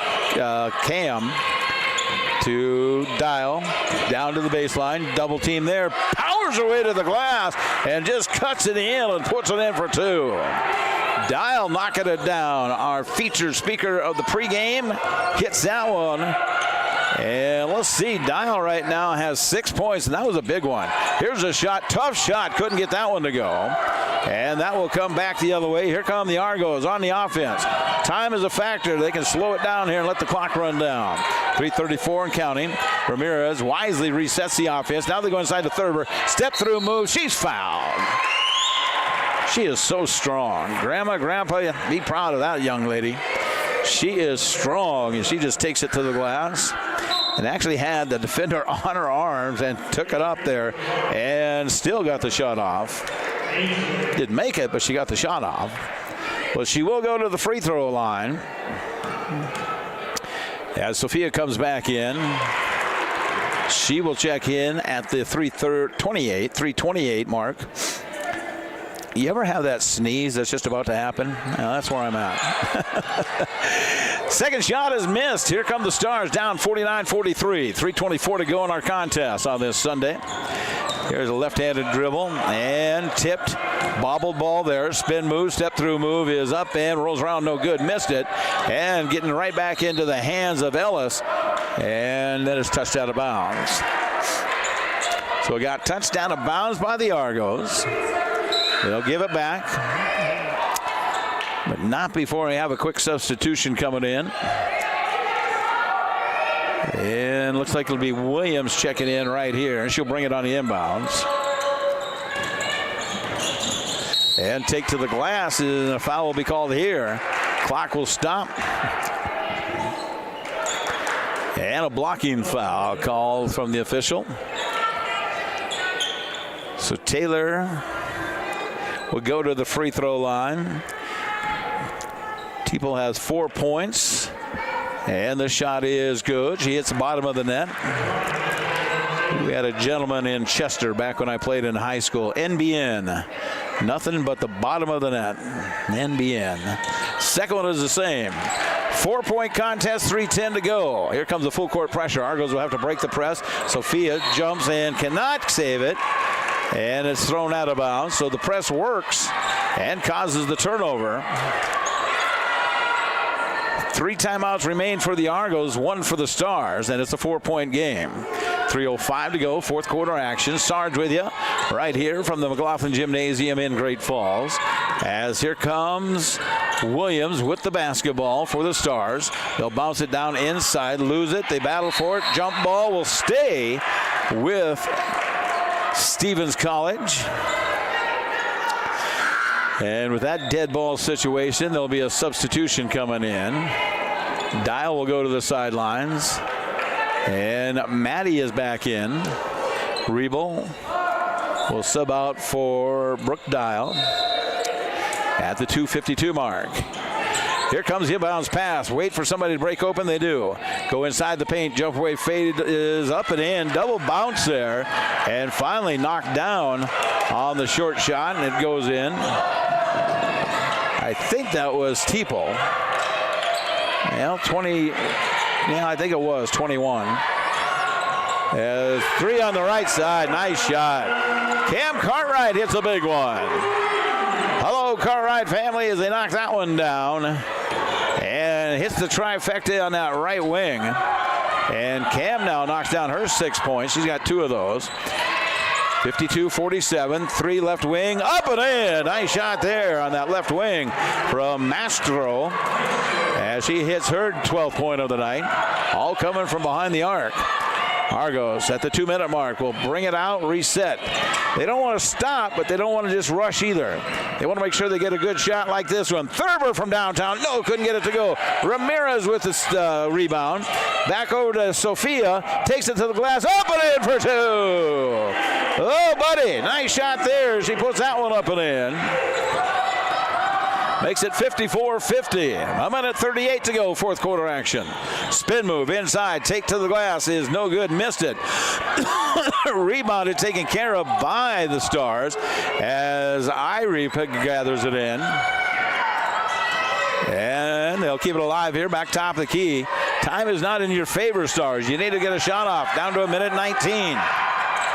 Speaker 1: Cam. To Dial, down to the baseline, double team there, powers her way to the glass and just cuts it in and puts it in for 2. Dial knocking it down. Our featured speaker of the pregame hits that one. And let's see, Dial right now has 6 points, and that was a big one. Here's a shot, tough shot, couldn't get that one to go. And that will come back the other way. Here come the Argos on the offense. Time is a factor. They can slow it down here and let the clock run down. 3:34 and counting. Ramirez wisely resets the offense. Now they go inside to Thurber. Step through move. She's fouled. She is so strong. Grandma, Grandpa, be proud of that young lady. She is strong, and she just takes it to the glass. And actually had the defender on her arms and took it up there and still got the shot off. Didn't make it, but she got the shot off. Well, she will go to the free throw line. As Sophia comes back in, she will check in at the 3:28 mark. You ever have that sneeze that's just about to happen? That's where I'm at. Second shot is missed. Here come the Stars down 49-43. 3:24 to go in our contest on this Sunday. Here's a left-handed dribble and tipped. Bobbled ball there. Spin move, step through move is up and rolls around, no good. Missed it. And getting right back into the hands of Ellis. And then it's touched out of bounds. So it got touched out of bounds by the Argos. They'll give it back. But not before we have a quick substitution coming in. And looks like it'll be Williams checking in right here. And she'll bring it on the inbounds. And take to the glass, and a foul will be called here. Clock will stop. And a blocking foul called from the official. So Taylor will go to the free throw line. Teeple has 4 points. And the shot is good. She hits the bottom of the net. We had a gentleman in Chester back when I played in high school. NBN. Nothing but the bottom of the net. NBN. Second one is the same. 4-point contest, 3:10 to go. Here comes the full court pressure. Argos will have to break the press. Sophia jumps and cannot save it. And it's thrown out of bounds. So the press works and causes the turnover. 3 timeouts remain for the Argos, 1 for the Stars, and it's a 4-point game. 3:05 to go, fourth quarter action. Sarge with you right here from the McLaughlin Gymnasium in Great Falls. As here comes Williams with the basketball for the Stars. They'll bounce it down inside, lose it. They battle for it. Jump ball will stay with Stevens College. And with that dead ball situation, there'll be a substitution coming in. Dial will go to the sidelines. And Maddie is back in. Rebel will sub out for Brooke Dial at the 2:52 mark. Here comes the inbounds pass. Wait for somebody to break open. They do. Go inside the paint. Jump away fade is up and in. Double bounce there. And finally knocked down on the short shot, and it goes in. I think that was Teeple. Well, 20. Yeah, I think it was 21. 3 on the right side. Nice shot. Cam Cartwright hits a big one. Hello, Cartwright family, as they knock that one down. And hits the trifecta on that right wing. And Cam now knocks down her 6 points. She's got 2 of those. 52-47, 3 left wing, up and in. Nice shot there on that left wing from Mastro as she hits her 12th point of the night. All coming from behind the arc. Argos at the 2-minute mark will bring it out, reset. They don't want to stop, but they don't want to just rush either. They want to make sure they get a good shot like this one. Thurber from downtown. No, couldn't get it to go. Ramirez with the rebound. Back over to Sophia. Takes it to the glass. Up and in for 2. Oh, buddy. Nice shot there. She puts that one up and in. Makes it 54-50. A minute 38 to go, fourth quarter action. Spin move inside, take to the glass is no good, missed it. Rebounded, taken care of by the Stars as Irie gathers it in. And they'll keep it alive here, back top of the key. Time is not in your favor, Stars. You need to get a shot off, down to a minute 19.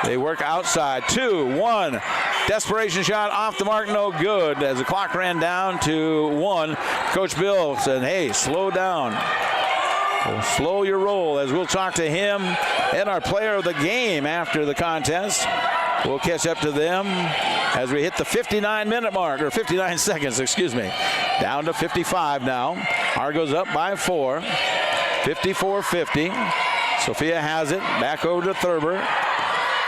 Speaker 1: They work outside, 2-1. Desperation shot off the mark, no good. As the clock ran down to 1, Coach Bill said, hey, slow down. Well, slow your roll, as we'll talk to him and our player of the game after the contest. We'll catch up to them as we hit the 59-minute mark, or 59 seconds, excuse me. Down to 55 now. Argos up by 4, 54-50. Sophia has it, back over to Thurber.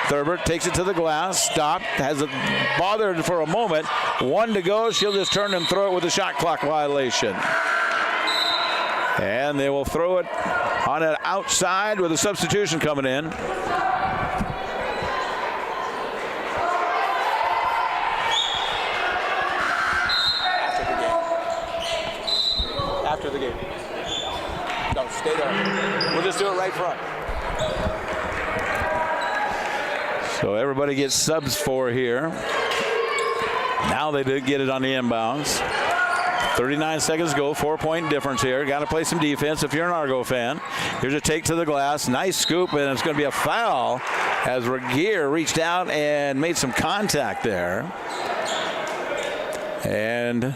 Speaker 1: Thurber takes it to the glass, stopped, has it bothered for a moment. 1 to go, she'll just turn and throw it with a shot clock violation. And they will throw it on it outside with a substitution coming in. After the game. No, stay there. We'll just do it right front. So everybody gets subs for here. Now they did get it on the inbounds. 39 seconds to go, 4-point difference here. Got to play some defense if you're an Argo fan. Here's a take to the glass. Nice scoop, and it's going to be a foul as Regier reached out and made some contact there. And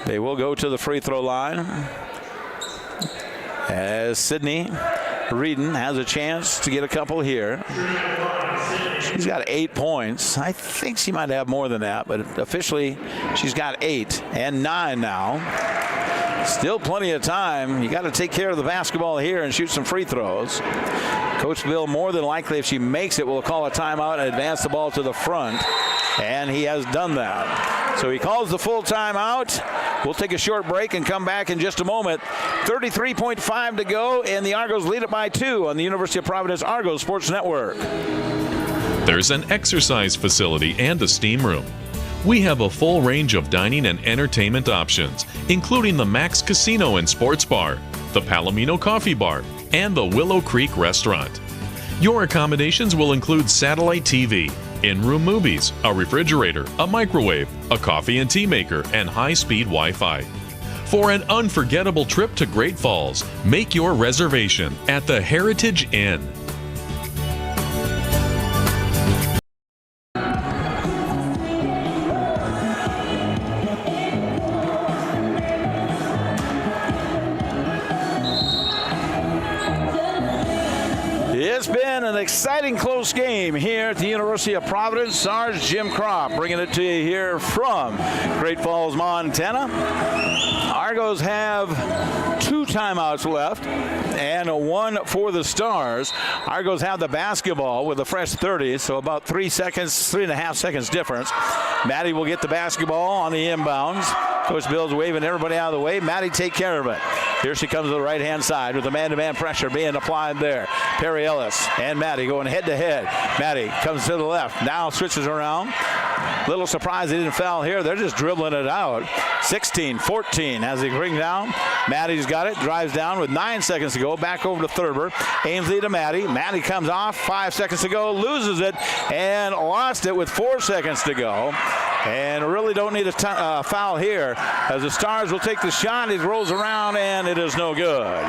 Speaker 1: they will go to the free throw line as Sydney Reedon has a chance to get a couple here. She's got 8 points. I think she might have more than that, but officially she's got 8 and 9 now. Still plenty of time. You got to take care of the basketball here and shoot some free throws. Coach Bill, more than likely, if she makes it, will call a timeout and advance the ball to the front, and he has done that. So he calls the full timeout. We'll take a short break and come back in just a moment. 33.5 to go, and the Argos lead it by 2 on the University of Providence Argos Sports Network.
Speaker 14: There's an exercise facility and a steam room. We have a full range of dining and entertainment options, including the Max Casino and Sports Bar, the Palomino Coffee Bar, and the Willow Creek Restaurant. Your accommodations will include satellite TV, in-room movies, a refrigerator, a microwave, a coffee and tea maker, and high-speed Wi-Fi. For an unforgettable trip to Great Falls, make your reservation at the Heritage Inn.
Speaker 1: It's been an exciting close game here at the University of Providence. Sarge Jim Croft bringing it to you here from Great Falls, Montana. Argos have 2 timeouts left and 1 for the Stars. Argos have the basketball with a fresh 30, so about 3.5 seconds difference. Maddie will get the basketball on the inbounds. Coach Bill's waving everybody out of the way. Maddie take care of it. Here she comes to the right-hand side with the man-to-man pressure being applied there. Perry Ellis and Maddie going head-to-head. Maddie comes to the left. Now switches around. Little surprise they didn't foul here. They're just dribbling it out. 16-14 as they bring down. Maddie's got it. Drives down with 9 seconds to go. Back over to Thurber. Ainsley to Maddie. Maddie comes off. 5 seconds to go. Loses it and lost it with 4 seconds to go. And really don't need a foul here as the Stars will take the shot. It rolls around and it is no good.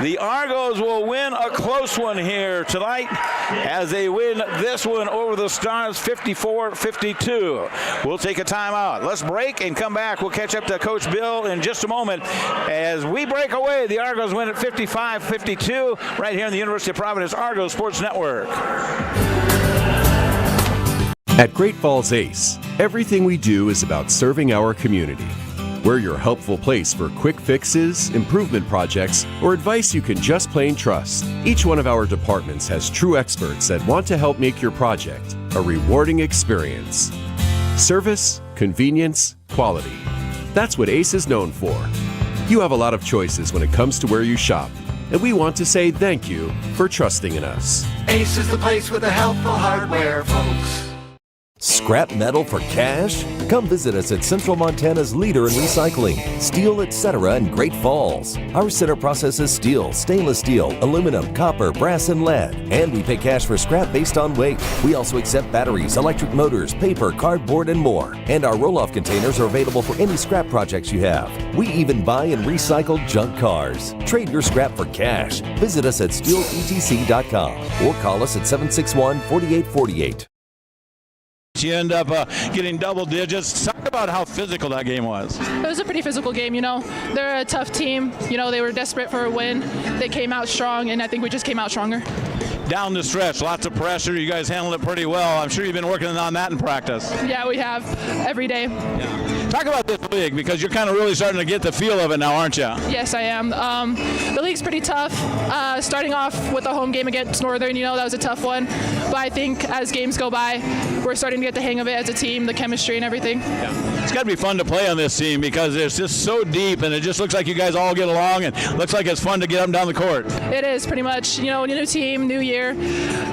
Speaker 1: The Argos will win a close one here tonight as they win this one over the Stars 54-52. We'll take a timeout. Let's break and come back. We'll catch up to Coach Bill in just a moment. As we break away, the Argos win at 55-52 right here on the University of Providence Argos Sports Network.
Speaker 12: At Great Falls Ace, everything we do is about serving our community. We're your helpful place for quick fixes, improvement projects, or advice you can just plain trust. Each one of our departments has true experts that want to help make your project a rewarding experience. Service, convenience, quality. That's what Ace is known for. You have a lot of choices when it comes to where you shop, and we want to say thank you for trusting in us.
Speaker 13: Ace is the place with the helpful hardware, folks.
Speaker 15: Scrap metal for cash? Come visit us at Central Montana's leader in recycling, steel, etc. in Great Falls. Our center processes steel, stainless steel, aluminum, copper, brass, and lead. And we pay cash for scrap based on weight. We also accept batteries, electric motors, paper, cardboard, and more. And our roll-off containers are available for any scrap projects you have. We even buy and recycle junk cars. Trade your scrap for cash. Visit us at steeletc.com or call us at 761-4848.
Speaker 1: You end up getting double digits. Talk about how physical that game was.
Speaker 16: It was a pretty physical game, you know. They're a tough team. You know, they were desperate for a win. They came out strong, and I think we just came out stronger.
Speaker 1: Down the stretch, lots of pressure. You guys handled it pretty well. I'm sure you've been working on that in practice.
Speaker 16: Yeah, we have every day.
Speaker 1: Yeah. Talk about this league because you're kind of really starting to get the feel of it now, aren't you?
Speaker 16: Yes, I am. The league's pretty tough. Starting off with a home game against Northern, you know, that was a tough one. But I think as games go by, we're starting to get the hang of it as a team, the chemistry and everything.
Speaker 1: Yeah. It's got to be fun to play on this team because it's just so deep and it just looks like you guys all get along and looks like it's fun to get up and down the court.
Speaker 16: It is pretty much. You know, new team, new year.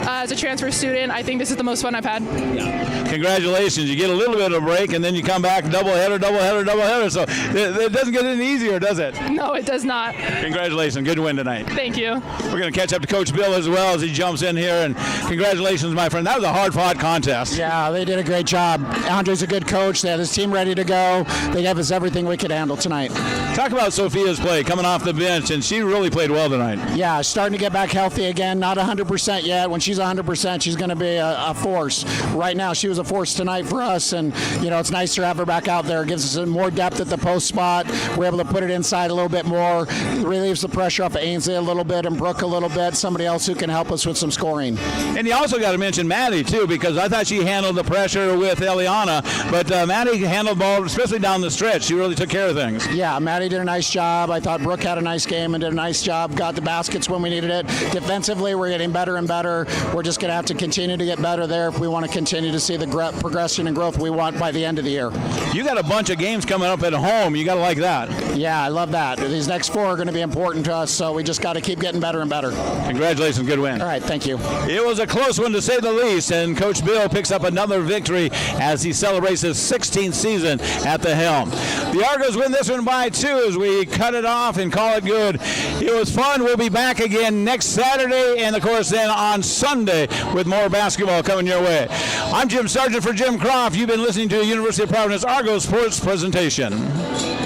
Speaker 16: As a transfer student, I think this is the most fun I've had.
Speaker 1: Yeah. Congratulations. You get a little bit of a break and then you come back double doubleheader. So it doesn't get any easier, does it?
Speaker 16: No, it does not.
Speaker 1: Congratulations. Good win tonight.
Speaker 16: Thank you.
Speaker 1: We're going to catch up to Coach Bill as well as he jumps in here. And congratulations, my friend. That was a hard-fought contest.
Speaker 2: Yeah, they did a great job. Andre's a good coach. They had his team ready to go. They gave us everything we could handle tonight.
Speaker 1: Talk about Sophia's play coming off the bench, and she really played well tonight.
Speaker 2: Yeah, starting to get back healthy again. Not 100% yet. When she's 100%, she's going to be a force. Right now, she was a force tonight for us, and it's nice to have her back out there. It gives us more depth at the post spot. We're able to put it inside a little bit more. It relieves the pressure off of Ainsley a little bit and Brooke a little bit. Somebody else who can help us with some scoring.
Speaker 1: And you also got to mention Maddie, too, because I thought she handled the pressure with Eliana, but Maddie handled the ball, especially down the stretch. She really took care of things.
Speaker 2: Yeah, Maddie did a nice job. I thought Brooke had a nice game and did a nice job. Got the baskets when we needed it. Defensively, we're getting better and better. We're just going to have to continue to get better there if we want to continue to see the progression and growth we want by the end of the year.
Speaker 1: You got a bunch of games coming up at home. You got to like that.
Speaker 2: Yeah, I love that. These next 4 are going to be important to us, so we just got to keep getting better and better.
Speaker 1: Congratulations. Good win.
Speaker 2: All right, thank you.
Speaker 1: It was a close one to say the least, and Coach Bill picks up another victory as he celebrates his 16th season at the helm. The Argos win this one by 2 as we cut it off and call it good. It was fun. We'll be back again next Saturday and, of course, then on Sunday with more basketball coming your way. I'm Jim Sargent for Jim Croft. You've been listening to a University of Providence Argos Sports presentation.